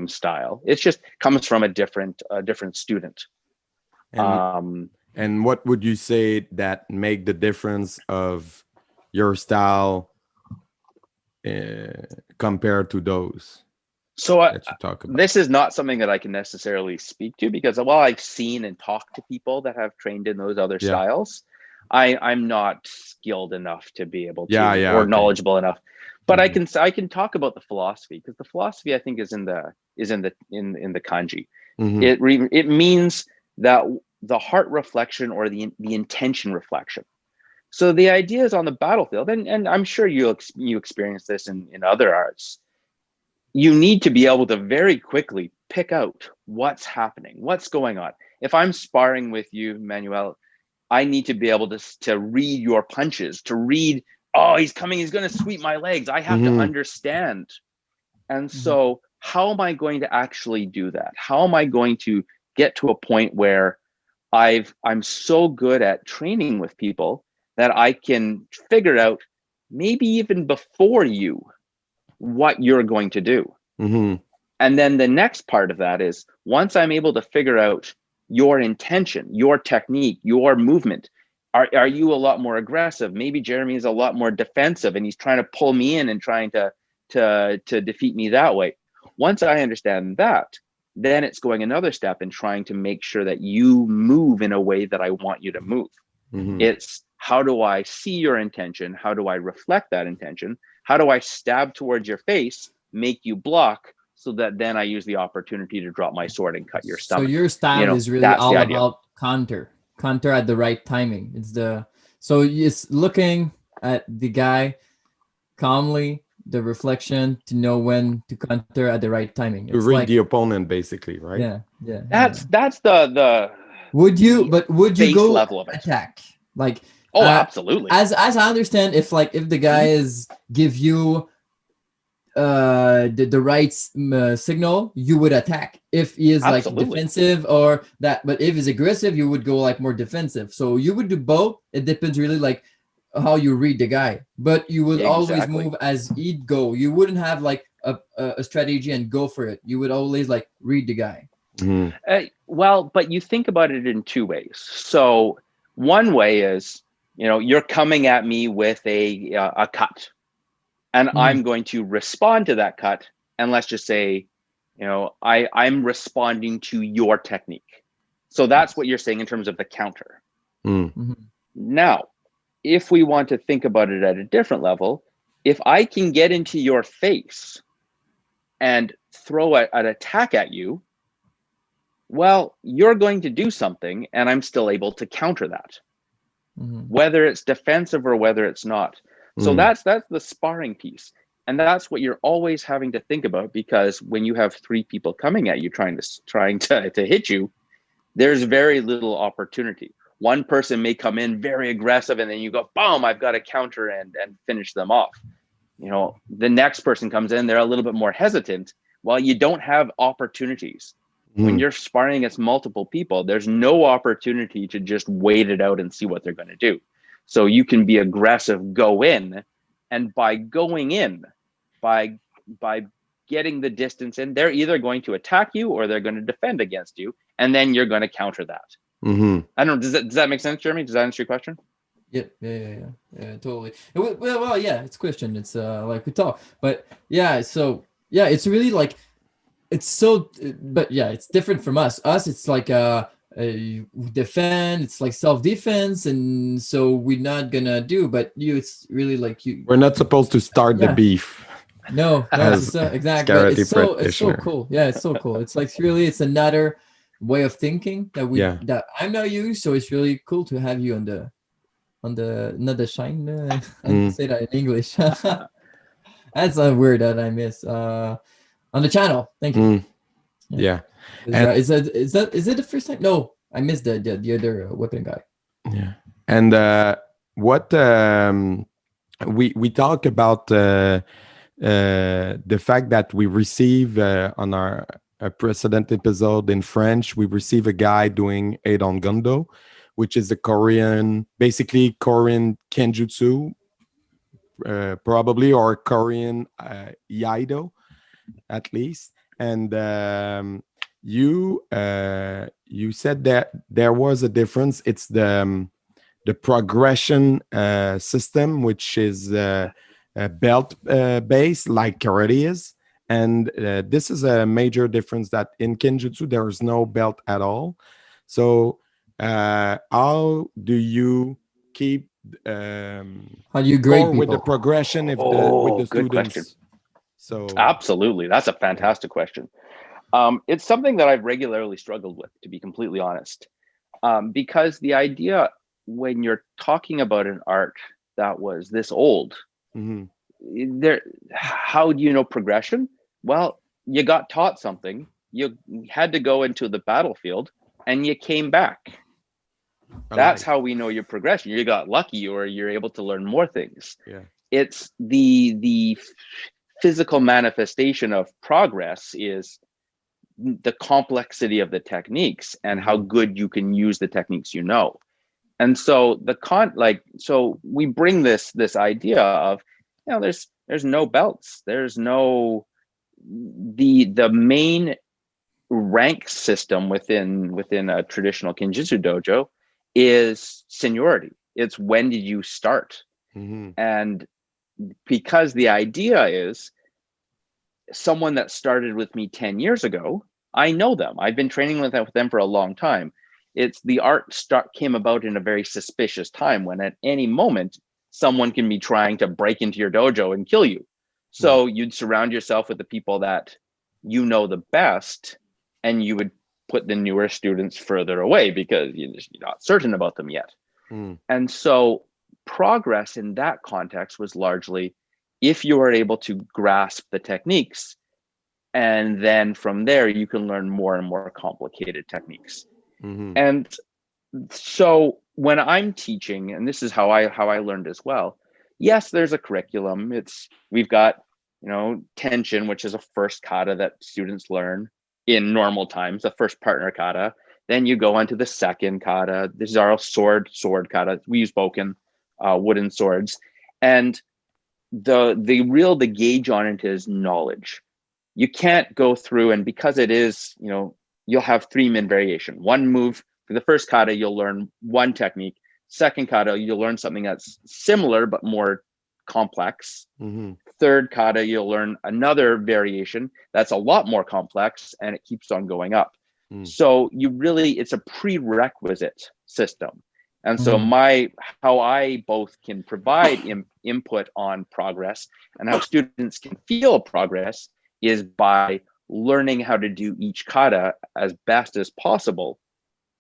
style. It just comes from a different student. And what would you say that make the difference of your style compared to those? So that you talk about? This is not something that I can necessarily speak to, because while I've seen and talked to people that have trained in those other styles, I'm not skilled enough to be able to, or knowledgeable enough. But I can talk about the philosophy, because the philosophy I think is in the kanji. It means that the heart reflection or the intention reflection. So the idea is on the battlefield, and I'm sure you experience this in other arts. You need to be able to very quickly pick out what's happening, what's going on. If I'm sparring with you, Manuel, I need to be able to read your punches, to read, oh, he's coming, he's going to sweep my legs. I have to understand. And so how am I going to actually do that? How am I going to get to a point where I'm so good at training with people that I can figure out, maybe even before you, what you're going to do. And then the next part of that is, once I'm able to figure out your intention, your technique, your movement, are you a lot more aggressive? Maybe Jeremy is a lot more defensive and he's trying to pull me in and trying to defeat me that way. Once I understand that, then it's going another step and trying to make sure that you move in a way that I want you to move. It's, how do I see your intention? How do I reflect that intention? How do I stab towards your face, make you block, so that then I use the opportunity to drop my sword and cut your stomach? So your style is really all about counter at the right timing. So it's looking at the guy calmly, the reflection, to know when to counter at the right timing. To read the opponent, basically, right? Yeah. That's the. Would you go level of it. Attack? Like, absolutely. As I understand, if the guy is give you the right signal, you would attack. If he is like defensive or that, but if he's aggressive, you would go like more defensive. So you would do both. It depends really like how you read the guy, but you would always move as he'd go. You wouldn't have like a strategy and go for it. You would always like read the guy. Mhm. Well, but you think about it in two ways. So one way is, you're coming at me with a cut, and I'm going to respond to that cut. And let's just say, I'm responding to your technique. So that's what you're saying in terms of the counter. Mm. Now, if we want to think about it at a different level, if I can get into your face and throw an attack at you, well, you're going to do something and I'm still able to counter that, whether it's defensive or whether it's not. So that's the sparring piece. And that's what you're always having to think about, because when you have three people coming at you trying to hit you, there's very little opportunity. One person may come in very aggressive and then you go, boom, I've got to counter and finish them off. The next person comes in, they're a little bit more hesitant. Well, you don't have opportunities. When you're sparring against multiple people, there's no opportunity to just wait it out and see what they're going to do. So you can be aggressive, go in, and by going in, by getting the distance in, they're either going to attack you or they're going to defend against you, and then you're going to counter that. I don't know. Does that make sense, Jeremy? Does that answer your question? Yeah, totally. Well, yeah, it's question. It's like we talk, but yeah, so yeah, it's really like, it's so, but yeah, it's different from us. It's like we defend. It's like self-defense, and so we're not gonna do. But it's really like you. We're not supposed to start the beef. No, As exactly. karate It's so cool. Yeah, it's so cool. It's like really, it's another way of thinking that that I'm not used. So it's really cool to have you on the not the Shine. I say that in English. That's a word that I miss. On the channel. Thank you. Yeah. Is it the first time? No, I missed the other weapon guy. Yeah. And what we talk about the fact that we receive on our precedent episode in French, we receive a guy doing Eidon Gundo, which is the basically Korean Kenjutsu, probably, or Korean Iaido, at least. And you said that there was a difference. It's the progression system, which is belt based, like karate is. And this is a major difference, that in Kenjutsu there is no belt at all. So how do you keep how do you grade people with the progression with the good students? Question. So absolutely, that's a fantastic question. It's something that I've regularly struggled with, to be completely honest, because the idea, when you're talking about an art that was this old, how do you know progression? Well, you got taught something, you had to go into the battlefield, and you came back. That's how we know your progression. You got lucky, or you're able to learn more things. It's the physical manifestation of progress is the complexity of the techniques and how good you can use the techniques, and so so we bring this idea of, there's no belts, there's no the main rank system within a traditional Kenjutsu dojo is seniority. It's when did you start. And because the idea is, someone that started with me 10 years ago, I know them. I've been training with them for a long time. It's the art came about in a very suspicious time, when at any moment someone can be trying to break into your dojo and kill you. So you'd surround yourself with the people that you know the best, and you would put the newer students further away because you're not certain about them yet. And so progress in that context was largely, if you are able to grasp the techniques, and then from there you can learn more and more complicated techniques. And so when I'm teaching, and this is how I learned as well, yes, there's a curriculum. We've got Tenshin, which is a first kata that students learn in normal times, the first partner kata. Then you go on to the second kata. This is our sword kata. We use bokken, wooden swords. And the gauge on it is knowledge. You can't go through, and because it is, you you'll have 3-min variation. One move for the first kata, you'll learn one technique. Second kata, you'll learn something that's similar but more complex. Third kata, you'll learn another variation that's a lot more complex, and it keeps on going up. So it's a prerequisite system. And so how I both can provide input on progress and how students can feel progress is by learning how to do each kata as best as possible.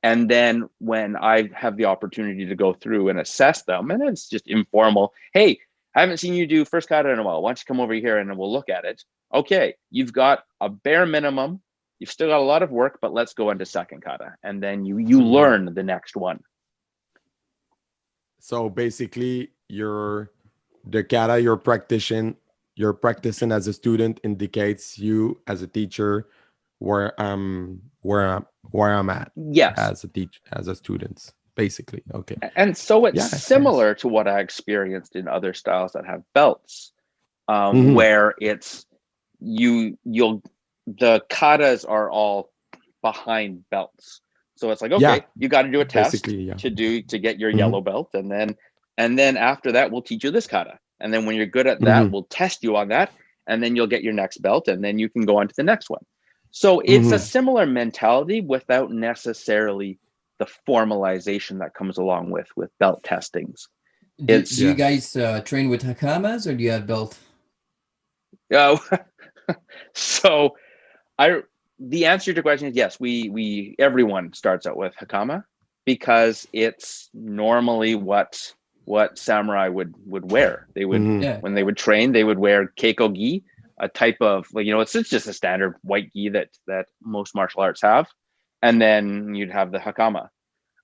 And then when I have the opportunity to go through and assess them, and it's just informal, hey, I haven't seen you do first kata in a while. Why don't you come over here and we'll look at it? Okay, you've got a bare minimum. You've still got a lot of work, but let's go into second kata. And then you learn the next one. So basically, the kata you're practicing as a student indicates you as a teacher where I'm at. Yes. As a student, basically. Okay. And so it's similar to what I experienced in other styles that have belts, where it's the katas are all behind belts. So it's like, okay, you got to do a test to get your yellow belt. And then after that, we'll teach you this kata. And then when you're good at that, we'll test you on that. And then you'll get your next belt, and then you can go on to the next one. So it's a similar mentality without necessarily the formalization that comes along with belt testings. Do you guys train with hakamas, or do you have belt? So the answer to your question is yes, everyone starts out with hakama because it's normally what samurai would wear. They would when they would train, they would wear keiko gi, a type of, it's just a standard white gi that most martial arts have, and then you'd have the hakama.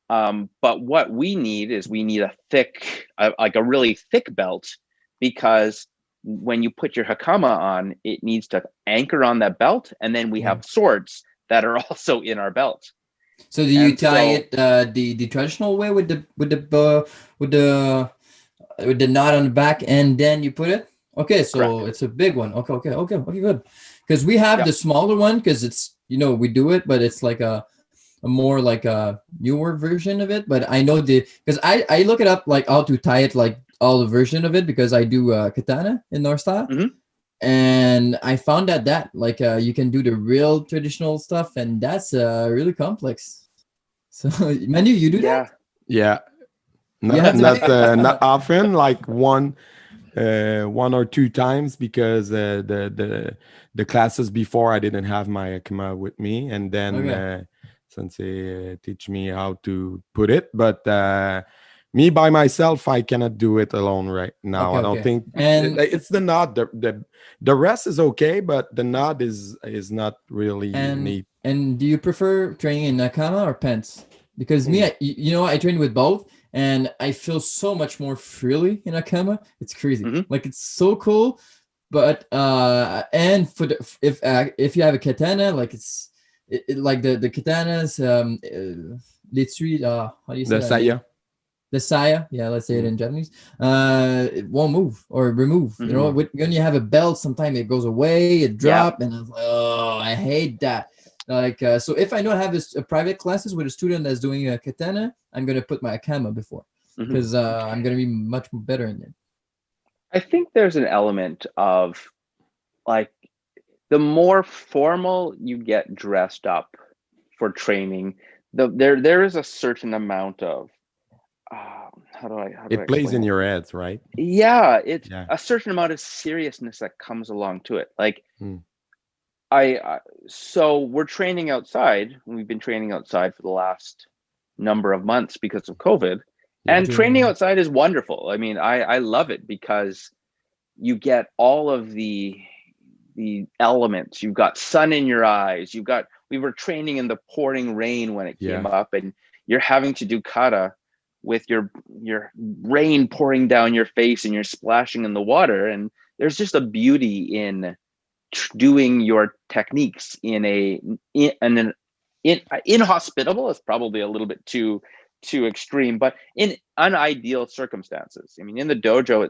But what we need a thick, like a really thick belt, because when you put your hakama on, it needs to anchor on that belt, and then we have swords that are also in our belt. So do you tie it the traditional way with the knot on the back, and then you put it? Okay, so correct. It's a big one. Okay, good. Because we have the smaller one, because it's we do it, but it's like a more like a newer version of it. But I know because I look it up, like how to tie it, like all the version of it, because I do katana in North style, and I found that like you can do the real traditional stuff, and that's really complex. So Manu, you do that? Yeah, not often, like one or two times, because the classes before I didn't have my hakama with me, and then Sensei teach me how to put it, but me by myself, I cannot do it alone right now. I don't think, and it's the knot. The rest is okay, but the knot is not really neat. And do you prefer training in hakama or pants? Because me, I train with both, and I feel so much more freely in hakama. It's crazy. Like, it's so cool. But and for if you have a katana, like it's like the katanas, how do you say the saya? The saya, let's say it in Japanese. It won't move or remove. When you have a belt, sometimes it goes away, it drops, and I'm like, oh, I hate that. Like, so if I don't have a private classes with a student that's doing a katana, I'm gonna put my hakama before, because I'm gonna be much better in it. I think there's an element of, like, the more formal you get dressed up for training, there is a certain amount of how do I plays in your heads, right? Yeah, it's a certain amount of seriousness that comes along to it. Like, so we're training outside. We've been training outside for the last number of months because of COVID, and training outside is wonderful. I mean, I love it because you get all of the elements. You've got sun in your eyes. We were training in the pouring rain when it came up, and you're having to do kata with your rain pouring down your face, and you're splashing in the water. And there's just a beauty in doing your techniques in inhospitable is probably a little bit too extreme, but in unideal circumstances. I mean, in the dojo,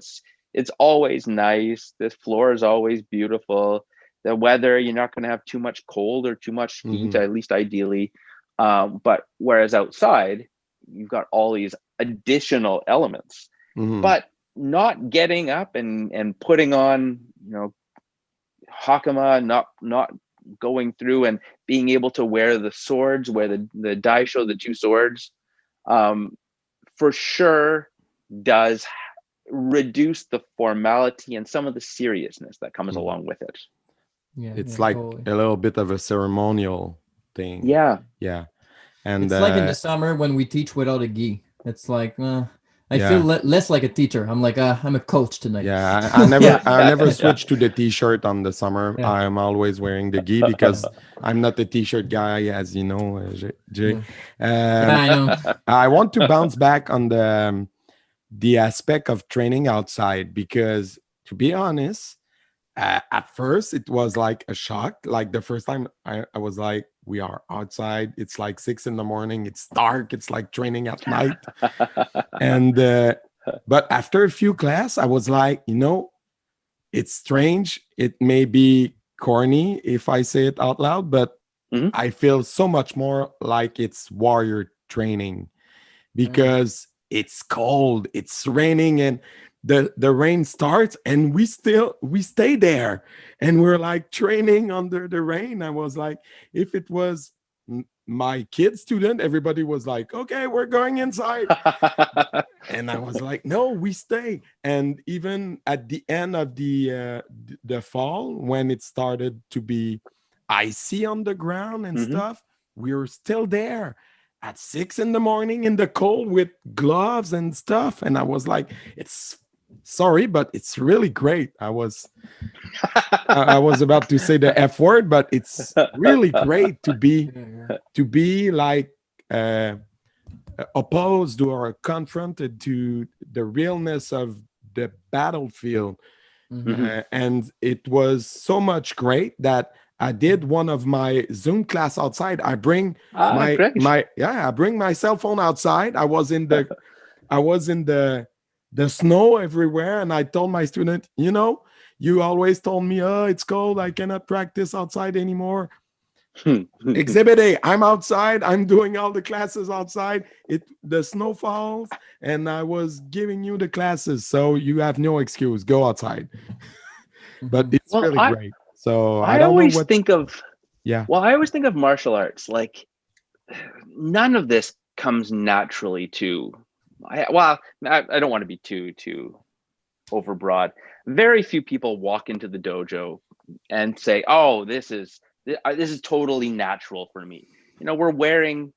it's always nice. This floor is always beautiful. the weather, you're not going to have too much cold or too much heat, at least ideally. But whereas outside, you've got all these additional elements, but not getting up and putting on, you know, hakama, not going through and being able to wear the swords, wear the daisho, the two swords, for sure does reduce the formality and some of the seriousness that comes along with it. Yeah, it's like totally. a little bit of a ceremonial thing. Yeah. And it's like in the summer when we teach without a gi. It's like I feel less like a teacher. I'm like I'm a coach tonight. I never switched to the t-shirt on the summer. I'm always wearing the gi because I'm not the t-shirt guy, as you know, Jay. I know. I want to bounce back on the aspect of training outside, because to be honest, at first it was like a shock. Like the first time I was like, we are outside, it's like 6 a.m, it's dark, it's like training at night. And but after a few class, I was like, you know, it's strange, it may be corny if I say it out loud, but I feel so much more like it's warrior training, because it's cold, it's raining, and the rain starts and we stay there and we're like training under the rain. I was like, if it was my kid student, everybody was like, okay, we're going inside. And I was like, no, we stay. And even at the end of the fall, when it started to be icy on the ground and stuff, we were still there at 6 a.m. in the cold with gloves and stuff. And I was like, it's sorry, but it's really great. I was about to say the F word, but it's really great to be like opposed or confronted to the realness of the battlefield. And it was so much great that I did one of my Zoom class outside. I bring I bring my cell phone outside. I was in the snow everywhere, and I told my student, you know, you always told me, oh, it's cold, I cannot practice outside anymore. Exhibit A, I'm outside, I'm doing all the classes outside, the snow falls, and I was giving you the classes, so you have no excuse, go outside. But it's really great. So I don't always know what think of I always think of martial arts like none of this comes naturally to I don't want to be too overbroad. Very few people walk into the dojo and say, oh, this is totally natural for me. You know, we're wearing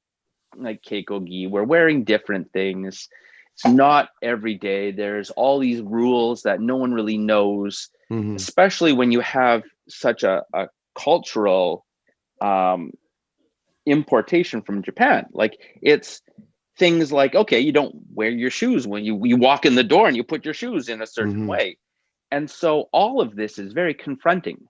like keiko gi, we're wearing different things. It's not every day. There's all these rules that no one really knows, especially when you have such a cultural importation from Japan. Like it's things like, okay, you don't wear your shoes when you walk in the door, and you put your shoes in a certain way. And so all of this is very confronting.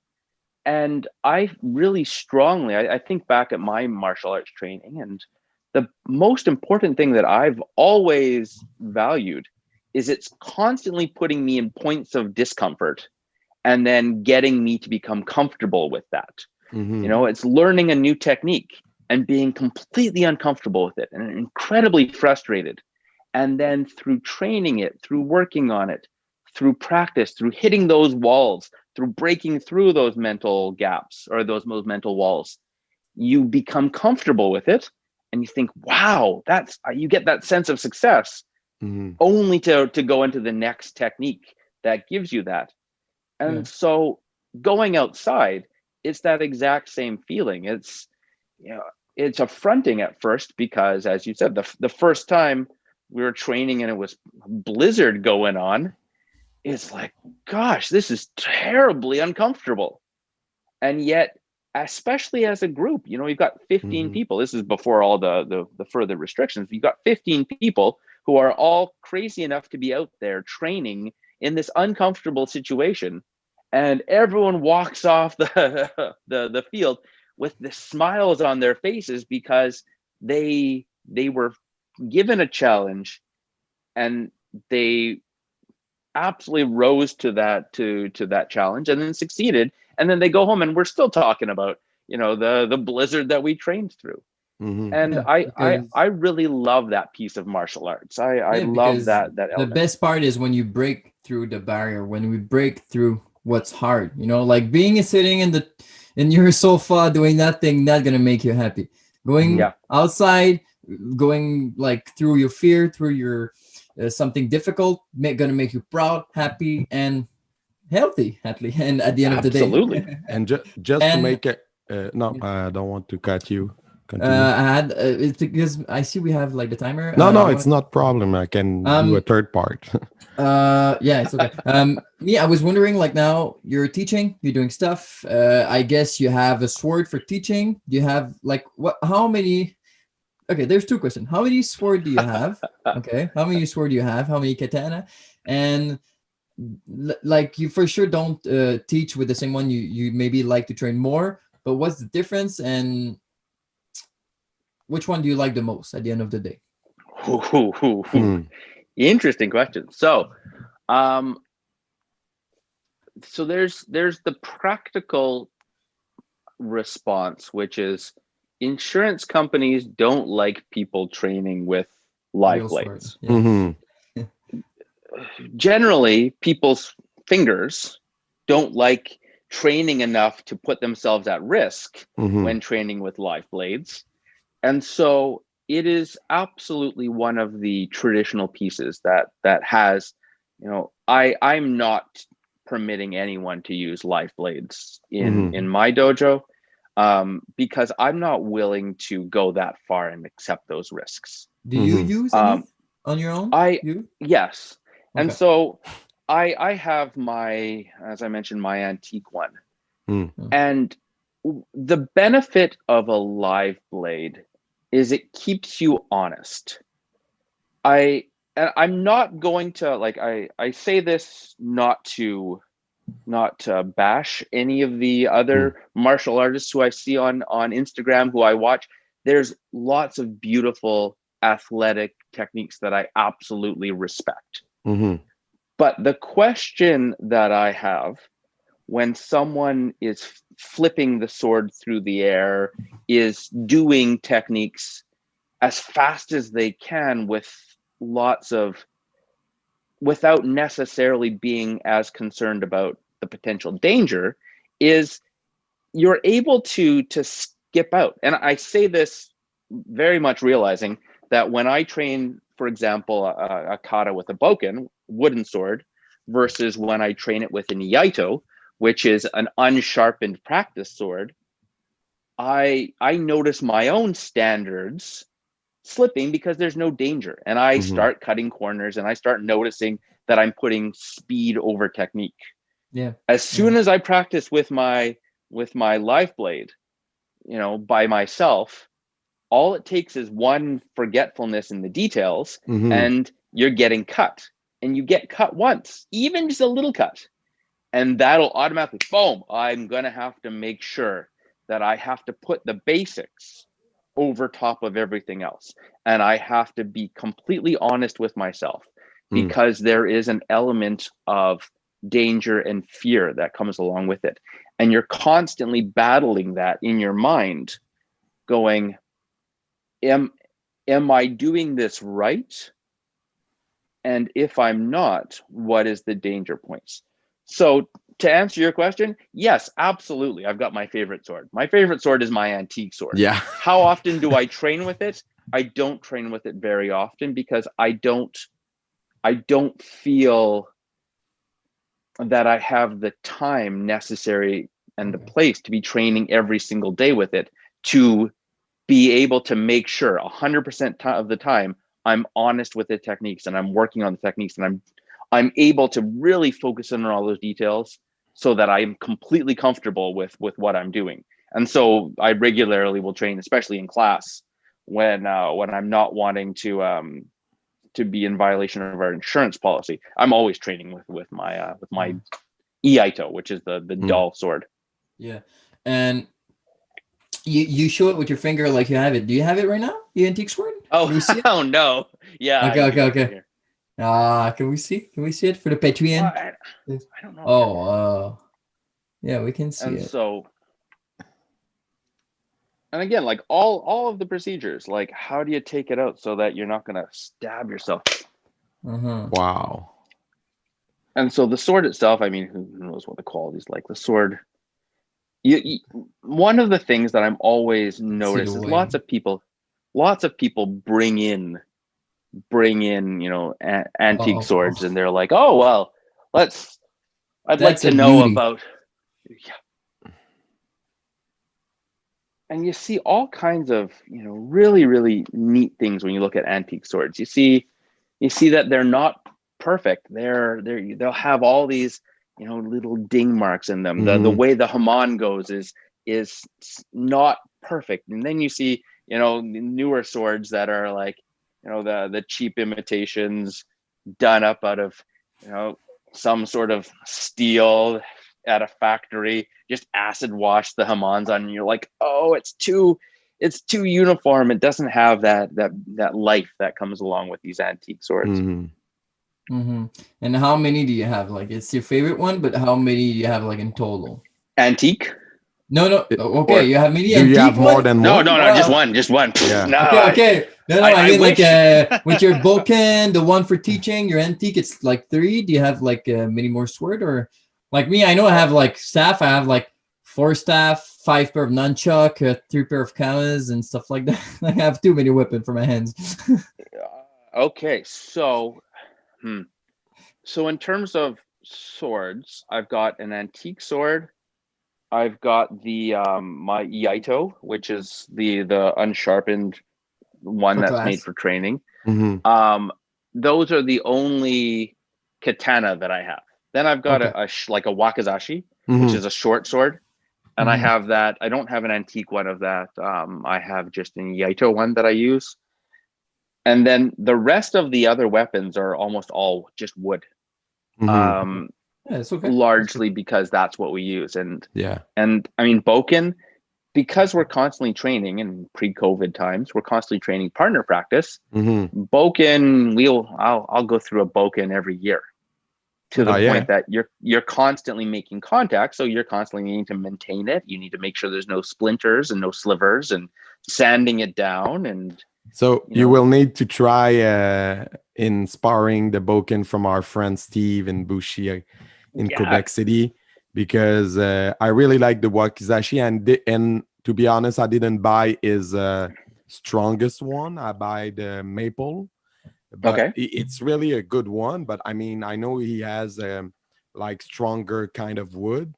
And I really strongly, I think back at my martial arts training, and the most important thing that I've always valued is it's constantly putting me in points of discomfort and then getting me to become comfortable with that. You know, it's learning a new technique and being completely uncomfortable with it and incredibly frustrated. And then through training it, through working on it, through practice, through hitting those walls, through breaking through those mental gaps or those mental walls, you become comfortable with it. And you think, wow, you get that sense of success only to go into the next technique that gives you that. And so going outside, it's that exact same feeling. It's, you know, it's affronting at first because, as you said, the first time we were training and it was a blizzard going on, it's like, gosh, this is terribly uncomfortable. And yet, especially as a group, you know, you've got 15 people. This is before all the further restrictions. You've got 15 people who are all crazy enough to be out there training in this uncomfortable situation. And everyone walks off the field with the smiles on their faces because they were given a challenge and they absolutely rose to that challenge and then succeeded And then they go home and we're still talking about, you know, the blizzard that we trained through. And Yeah, I really love that piece of martial arts. I yeah, love because that the element. best part is when you break through the barrier, when we break through what's hard, you know, like being sitting in your sofa doing nothing, not gonna make you happy. Going outside, going like through your fear, through your something difficult, gonna make you proud, happy, and healthy, and at the end of the day. Absolutely. And just to make it, no, I don't want to cut you. Continue. I had it's because I see we have like the timer. No, it's not problem. I can do a third part. Yeah, it's okay. Me, I was wondering, like, now you're teaching, you're doing stuff. I guess you have a sword for teaching. Do you have like how many? Okay, there's two questions. How many sword do you have? Okay, how many sword do you have? How many katana? And like, you for sure don't teach with the same one. You maybe like to train more, but what's the difference, and which one do you like the most at the end of the day? Interesting question. So, so there's the practical response, which is insurance companies don't like people training with live blades. Yeah. Generally, people's fingers don't like training enough to put themselves at risk when training with live blades. And so it is absolutely one of the traditional pieces that has, you know, I'm not permitting anyone to use live blades in my dojo, because I'm not willing to go that far and accept those risks. Do you use any on your own? Yes. Okay. And so I have my, as I mentioned, my antique one. And the benefit of a live blade is it keeps you honest. I'm not going to, like, I say this not to bash any of the other martial artists who I see on Instagram, who I watch. There's lots of beautiful athletic techniques that I absolutely respect. But the question that I have when someone is flipping the sword through the air, is doing techniques as fast as they can without necessarily being as concerned about the potential danger, is you're able to skip out. And I say this very much realizing that when I train, for example, a kata with a bokken, wooden sword, versus when I train it with an iaito, which is an unsharpened practice sword, I notice my own standards slipping because there's no danger. And I start cutting corners and I start noticing that I'm putting speed over technique. Yeah. As soon as I practice with my live blade, you know, by myself, all it takes is one forgetfulness in the details and you're getting cut. And you get cut once, even just a little cut. And that'll automatically, boom, I'm going to have to make sure that I have to put the basics over top of everything else. And I have to be completely honest with myself, because there is an element of danger and fear that comes along with it. And you're constantly battling that in your mind, going, am I doing this right? And if I'm not, what is the danger points? So to answer your question, yes, absolutely. I've got my favorite sword. My favorite sword is my antique sword. Yeah. How often do I train with it? I don't train with it very often because I don't feel that I have the time necessary and the place to be training every single day with it to be able to make sure 100% of the time I'm honest with the techniques and I'm working on the techniques and I'm able to really focus in on all those details so that I'm completely comfortable with what I'm doing. And so I regularly will train, especially in class, when I'm not wanting to be in violation of our insurance policy. I'm always training with my iaito, which is the dull sword. Yeah. And you show it with your finger like you have it. Do you have it right now? The antique sword? Oh, Can we see it? oh no. Yeah. Okay. Can we see? Can we see it for the Patreon? I don't know. Oh, Yeah, we can see And it. so, and again, like all of the procedures, like how do you take it out so that you're not going to stab yourself? Wow. And so the sword itself, I mean, who knows what the quality is like? The sword, one of the things that I'm always noticed is way. lots of people bring in, antique swords, and they're like, oh well, I'd like That's to a know beauty. about, yeah. And you see all kinds of, really, really neat things when you look at antique swords. You see that they're not perfect. They'll have all these, little ding marks in them. The way the hamon goes is not perfect. And then you see, newer swords that are like, the cheap imitations done up out of, some sort of steel at a factory, just acid wash the hamons on, and you're like, oh, it's too uniform. It doesn't have that life that comes along with these antique swords. And how many do you have? Like, it's your favorite one, but how many do you have, like, in total? Antique? No. Okay, you have many Do antique you have more one? than No, one? no, Wow. just one. Yeah. No, Okay. No, I mean, wish. like, with your bokken, the one for teaching, your antique, it's like 3. Do you have like many more sword, or like me? I know I have like staff. I have like 4 staff, 5 pair of nunchuck, 3 pair of kamas, and stuff like that. I have too many weapons for my hands. Okay, so, so in terms of swords, I've got an antique sword. I've got the my Yaito, which is the unsharpened one For that's class. made for training. Those are the only katana that I have. Then I've got like a wakizashi, which is a short sword, and I have that. I don't have an antique one of that. I have just an Yaito one that I use, and then the rest of the other weapons are almost all just wood. Yeah, it's okay. Largely because that's what we use, and Yeah. and I mean bokken, because we're constantly training in pre-COVID times, we're constantly training partner practice. Bokken, I'll go through a bokken every year, to the point that you're constantly making contact, so you're constantly needing to maintain it. You need to make sure there's no splinters and no slivers, and sanding it down. And so you will need to try in sparring the bokken from our friend Steve in Bushi in Quebec City, because I really like the wakizashi, and to be honest, I didn't buy his strongest one. I buy the maple, but it's really a good one. But I mean, I know he has like stronger kind of wood,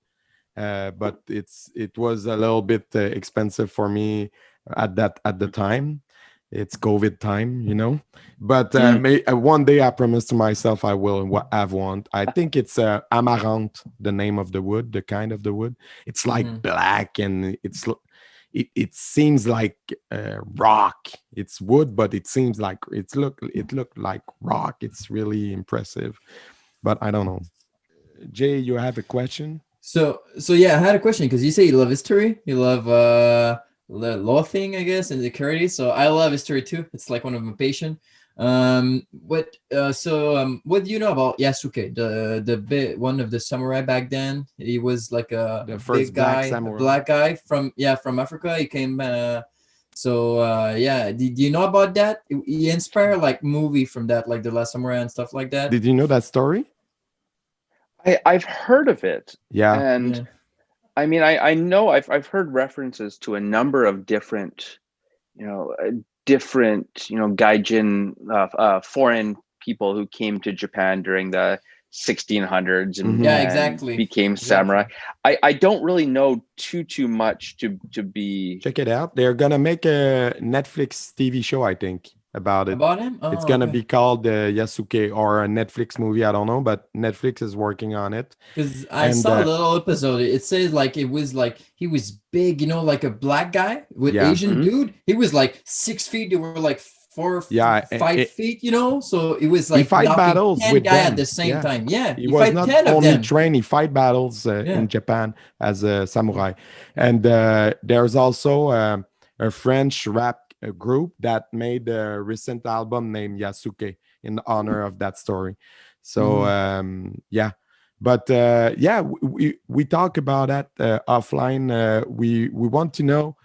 but it was a little bit expensive for me at the time. It's COVID time. But one day I promised to myself I will have one. I think it's amaranth, the name of the wood, the kind of the wood. It's like black, and it seems like rock. It's wood, but it seems like it looked like rock. It's really impressive, but I don't know. Jay, you have a question? So yeah, I had a question, because you say you love history, you love law thing, I guess, and the karate. So I love history too. It's like one of my passion. What do you know about Yasuke, the one of the samurai back then? He was like the first big guy, black guy from Africa. He came. Did you know about that? He inspired like movie from that, like The Last Samurai and stuff like that. Did you know that story? I've heard of it. Yeah. And I mean, I know I've heard references to a number of different, gaijin, foreign people who came to Japan during the 1600s and, and became samurai. I don't really know too much to be. Check it out. They're gonna make a Netflix TV show, I think, about it. About him? It's gonna be called Yasuke, or a Netflix movie. I don't know, but Netflix is working on it. Because I saw a little episode. It says like it was like he was big, like a black guy with Asian dude. He was like 6 feet. They were like 4, 5 feet. So it was like he fight battles 10 with guy them at the same time. Yeah, he was not only trained. He fight battles in Japan as a samurai, and there's also a French rap group that made a recent album named Yasuke in honor of that story. So But yeah, we talk about that offline. We want to know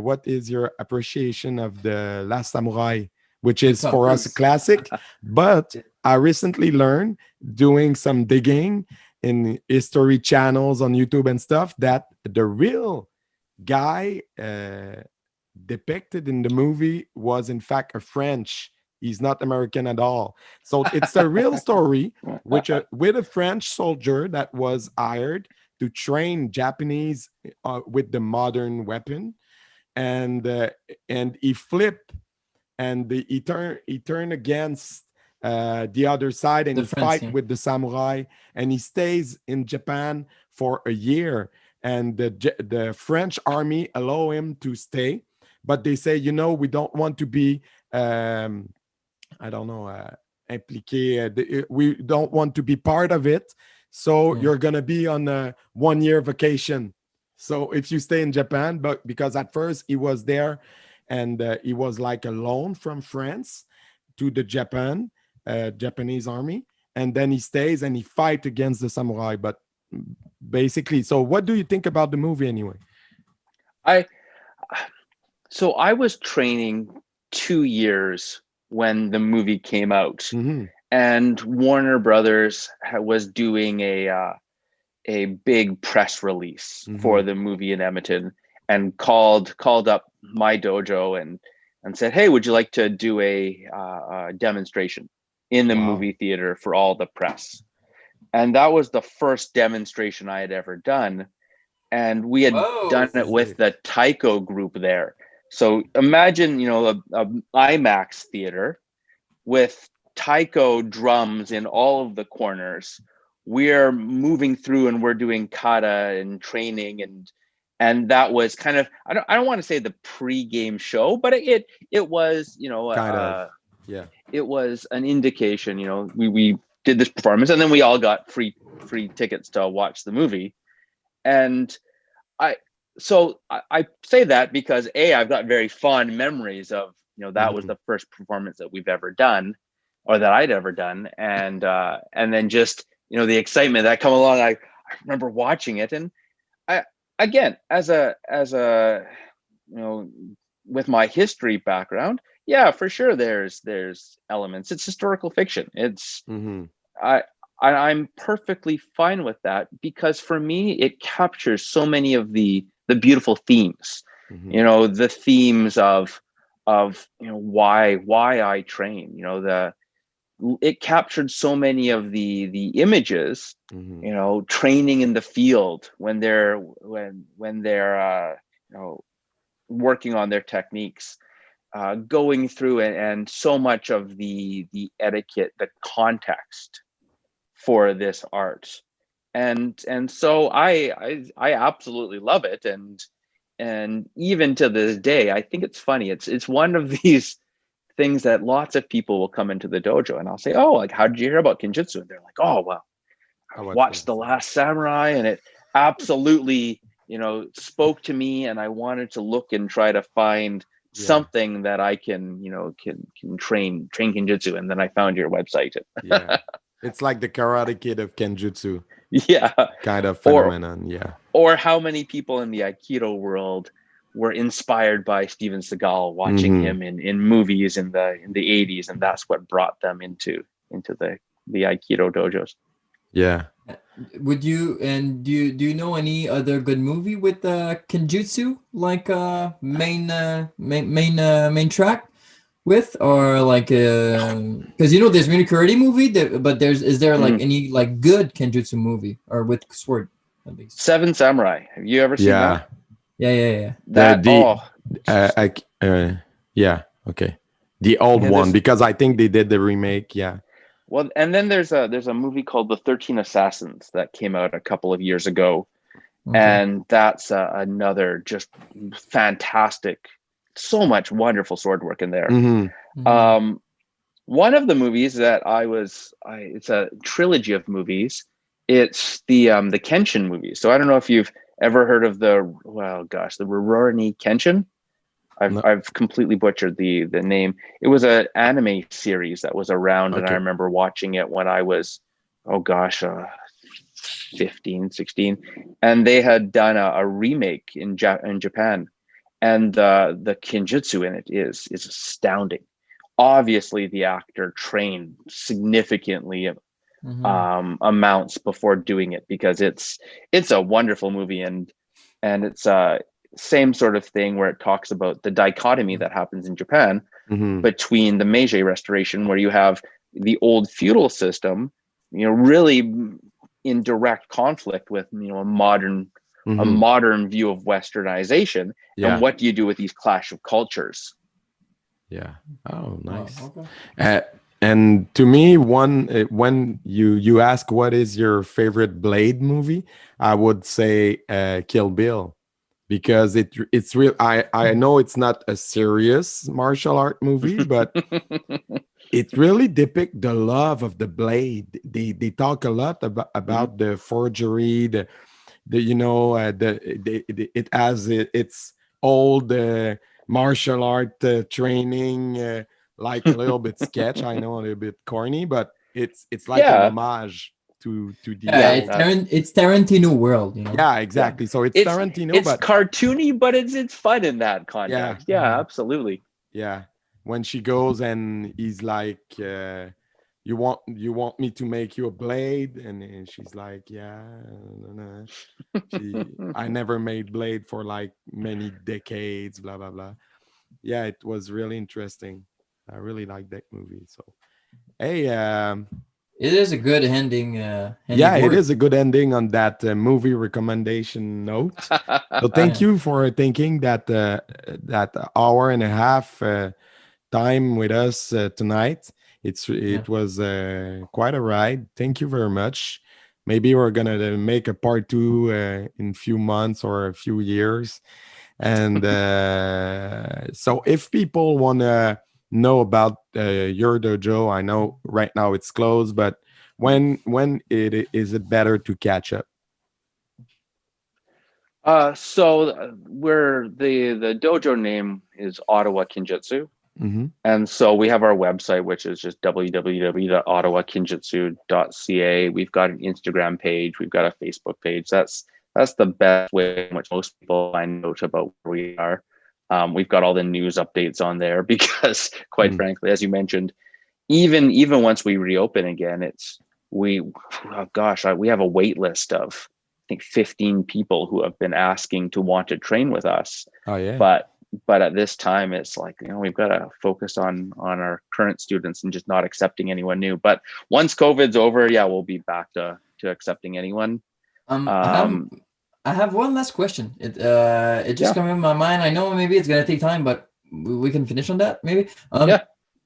what is your appreciation of the Last Samurai, which is for us a classic. But I recently learned, doing some digging in history channels on YouTube and stuff, that the real guy depicted in the movie was in fact a French. He's not American at all. So it's a real story with a French soldier that was hired to train Japanese with the modern weapon, and he flipped, and he turned against the other side, and he fight with the samurai, and he stays in Japan for a year, and the French army allow him to stay, but they say, we don't want to be I don't know, impliqué. We don't want to be part of it. So you're going to be on a 1 year vacation. So if you stay in Japan, but because at first he was there and he was like a loan from France to the Japanese army. And then he stays and he fight against the samurai. But basically, so what do you think about the movie anyway? So I was training 2 years when the movie came out, and Warner Brothers was doing a big press release for the movie in Edmonton, and called up my dojo and said, "Hey, would you like to do a demonstration in the movie theater for all the press?" And that was the first demonstration I had ever done, and we had done it with the Taiko group there. So imagine, a IMAX theater with Taiko drums in all of the corners. We're moving through and we're doing kata and training, and that was kind of, I don't want to say the pre-game show, but it was, it was an indication. We did this performance, and then we all got free tickets to watch the movie, and So I say that because I've got very fond memories of, that was the first performance that we've ever done, or that I'd ever done. And then just, the excitement that come along, I remember watching it. And again, as a, with my history background, yeah, for sure. There's elements. It's historical fiction. It's, I'm perfectly fine with that, because for me, it captures so many of the beautiful themes, the themes of why I train, it captured so many of the images, training in the field when they're working on their techniques, going through and so much of the etiquette, the context for this art. And so I absolutely love it, and even to this day, I think it's funny. It's one of these things that lots of people will come into the dojo, and I'll say, "Oh, like, how did you hear about Kenjutsu?" And they're like, "Oh, well, I watched The Last Samurai, and it absolutely, spoke to me, and I wanted to look and try to find something that I can train Kenjutsu." And then I found your website. It's like the Karate Kid of Kenjutsu. Yeah, kind of phenomenon. Or how many people in the Aikido world were inspired by Steven Seagal, watching him in movies in the 80s, and that's what brought them into the Aikido dojos. Yeah. Would you, and do you know any other good movie with Kenjutsu, like main track with, or like because there's Karate movie but is there like any like good Kenjutsu movie, or with sword at least? Seven Samurai. Have you ever seen that? Yeah. Okay. The old one, because I think they did the remake. Yeah. Well, and then there's a movie called The 13 Assassins that came out a couple of years ago, and that's another just fantastic. So much wonderful sword work in there. One of the movies that it's a trilogy of movies. It's the Kenshin movies. So I don't know if you've ever heard of the Rurouni Kenshin. I've completely butchered the name. It was an anime series that was around, and I remember watching it when I was 15, 16, and they had done a remake in Japan, and the Kenjutsu in it is astounding. Obviously, the actor trained significantly amounts before doing it, because it's a wonderful movie, and it's same sort of thing where it talks about the dichotomy that happens in Japan between the Meiji Restoration, where you have the old feudal system, really in direct conflict with, a modern view of Westernization. And what do you do with these clash of cultures? Yeah. Oh, nice. Wow, okay. And to me, when you ask what is your favorite Blade movie, I would say Kill Bill, because it's real. I know it's not a serious martial art movie, but it really depicts the love of the blade. They talk a lot about the forgery, it has its old martial art training, like a little bit sketch. I know, a little bit corny, but it's like an homage to the it's Tarantino world, Yeah, exactly. So it's Tarantino, it's but cartoony, but it's fun in that context. Yeah, absolutely. Yeah, when she goes and he's like, you want me to make you a blade, and she's like, yeah, no. I never made blade for like many decades, blah blah blah. Yeah, it was really interesting. I really like that movie. So hey, it is a good ending. it is a good ending on that movie recommendation note. So thank you for thinking that hour and a half time with us tonight. It was quite a ride. Thank you very much. Maybe we're gonna make a part 2 in a few months or a few years. And so if people want to know about your dojo, I know right now it's closed, but when is it better to catch up? So we're the dojo name is Ottawa Kenjutsu. And so we have our website, which is just www.ottawakenjutsu.ca. We've got an Instagram page. We've got a Facebook page. That's the best way in which most people find out about where we are. We've got all the news updates on there, because quite frankly, as you mentioned, even once we reopen again, we have a wait list of, I think, 15 people who have been asking to want to train with us. Oh yeah. But at this time, it's like, we've got to focus on our current students and just not accepting anyone new. But once COVID's over, we'll be back to accepting anyone. I have one last question. It just came in my mind. I know maybe it's gonna take time, but we can finish on that maybe.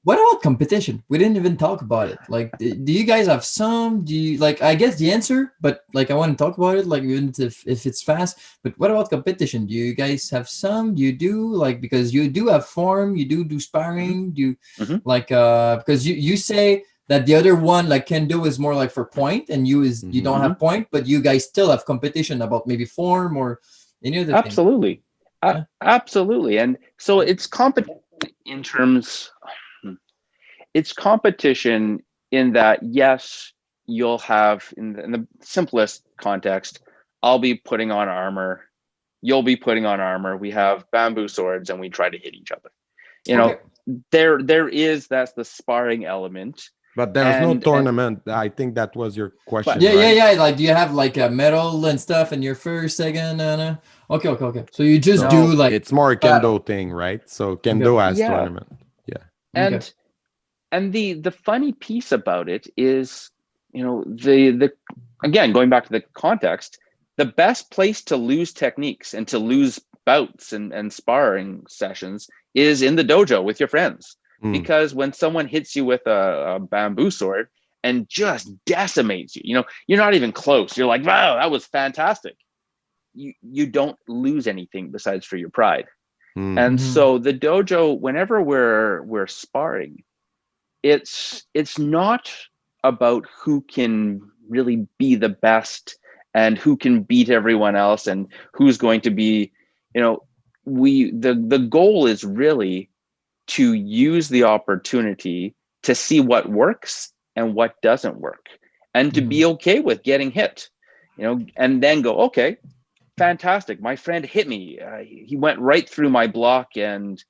What about competition? We didn't even talk about it. Like, do you guys have some? Do you I guess the answer, but I want to talk about it, even if it's fast. But what about competition? Do you guys have some? Do you do because you do have form, you do sparring, do you because you say that the other one Kendo is more for point, and you don't have point, but you guys still have competition about maybe form or any other thing. Absolutely. And so it's competition in terms. It's competition in that, yes, you'll have, in the simplest context, I'll be putting on armor, you'll be putting on armor, we have bamboo swords, and we try to hit each other. That's the sparring element. But there's no tournament. I think that was your question. Yeah, right? yeah. Do you have a medal and stuff in your first, second? Okay. So you just do it's more a Kendo thing, right? So Kendo has tournament. Yeah. And the funny piece about it is, the again, going back to the context, the best place to lose techniques and to lose bouts and sparring sessions is in the dojo with your friends. Because when someone hits you with a bamboo sword and just decimates you, you're not even close. You're like, wow, that was fantastic. You don't lose anything besides for your pride. And so the dojo, whenever we're sparring, it's not about who can really be the best and who can beat everyone else and who's going to be, the goal is really to use the opportunity to see what works and what doesn't work, and to be okay with getting hit. and then go, okay, fantastic. My friend hit me. He went right through my block and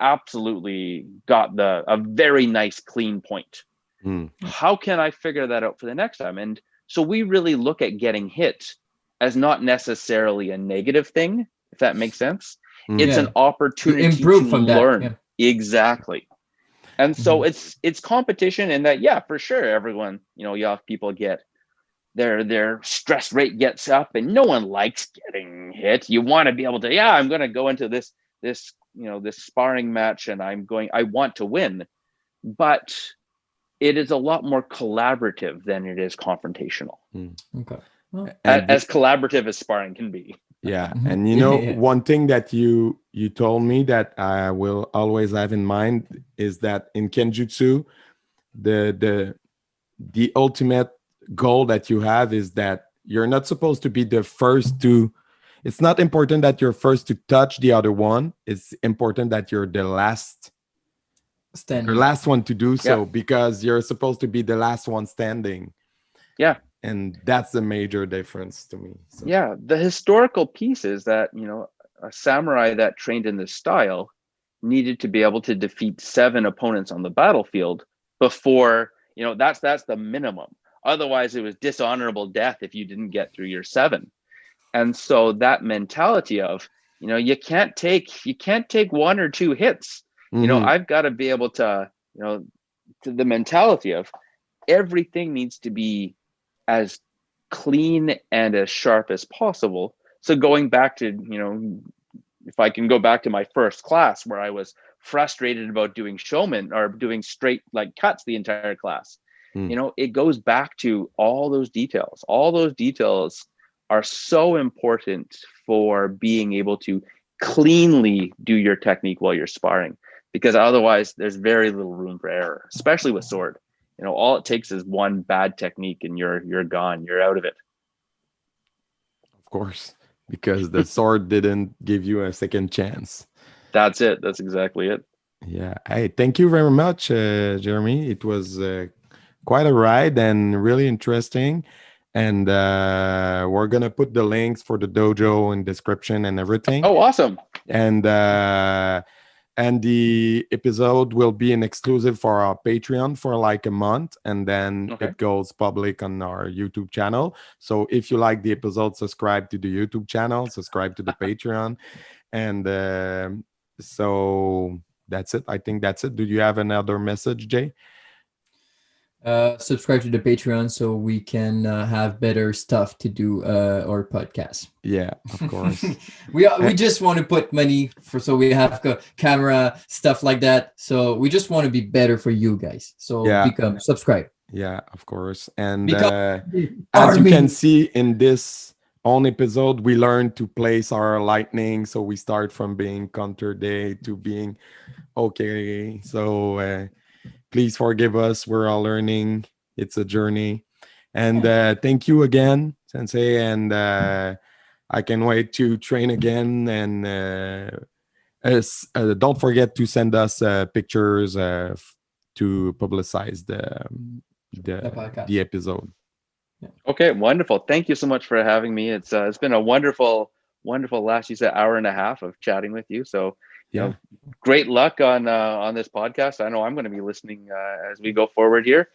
absolutely got a very nice clean point. How can I figure that out for the next time? And so we really look at getting hit as not necessarily a negative thing, if that makes sense. It's an opportunity to improve from learn. that. Exactly. And so it's competition in that, yeah, for sure. Everyone, you have people get their stress rate gets up, and no one likes getting hit. You want to be able to, I'm going to go into this sparring match and I want to win. But it is a lot more collaborative than it is confrontational. Okay. Well, as collaborative as sparring can be. Yeah. And one thing that you told me that I will always have in mind is that in Kenjutsu, the ultimate goal that you have is that you're not supposed to be the first to, it's not important that you're first to touch the other one. It's important that you're the last one to do so, because you're supposed to be the last one standing. Yeah. And that's the major difference to me. So. Yeah. The historical piece is that, a samurai that trained in this style needed to be able to defeat 7 opponents on the battlefield before, that's the minimum. Otherwise, it was dishonorable death if you didn't get through your 7. And so that mentality of, you can't take 1 or 2 hits. I've got to be able to, to the mentality of everything needs to be as clean and as sharp as possible. So going back to, if I can go back to my first class where I was frustrated about doing showman or doing straight cuts the entire class, it goes back to all those details. All those details are so important for being able to cleanly do your technique while you're sparring, because otherwise there's very little room for error, especially with sword. All it takes is one bad technique and you're gone. You're out of it. Of course, because the sword didn't give you a second chance. That's it. That's exactly it. Yeah. Hey, thank you very much, Jeremy. It was quite a ride and really interesting. And we're going to put the links for the dojo in description and everything. Oh, awesome. And the episode will be an exclusive for our Patreon for a month, and then it goes public on our YouTube channel. So if you like the episode, subscribe to the YouTube channel, subscribe to the Patreon. And so that's it. I think that's it. Do you have another message, Jay? Subscribe to the Patreon so we can have better stuff to do our podcast. Yeah, of course. we just want to put money so we have camera stuff like that. So we just want to be better for you guys. So subscribe. Yeah, of course. And as you can see in this own episode, we learned to place our lightning. So we start from being counter day to being okay. So please forgive us. We're all learning. It's a journey. And thank you again, Sensei. And I can wait to train again. And don't forget to send us pictures to publicize the episode. Yeah. Okay, wonderful. Thank you so much for having me. It's been a wonderful last, you said, hour and a half of chatting with you. So great luck on this podcast. I know I'm going to be listening as we go forward here.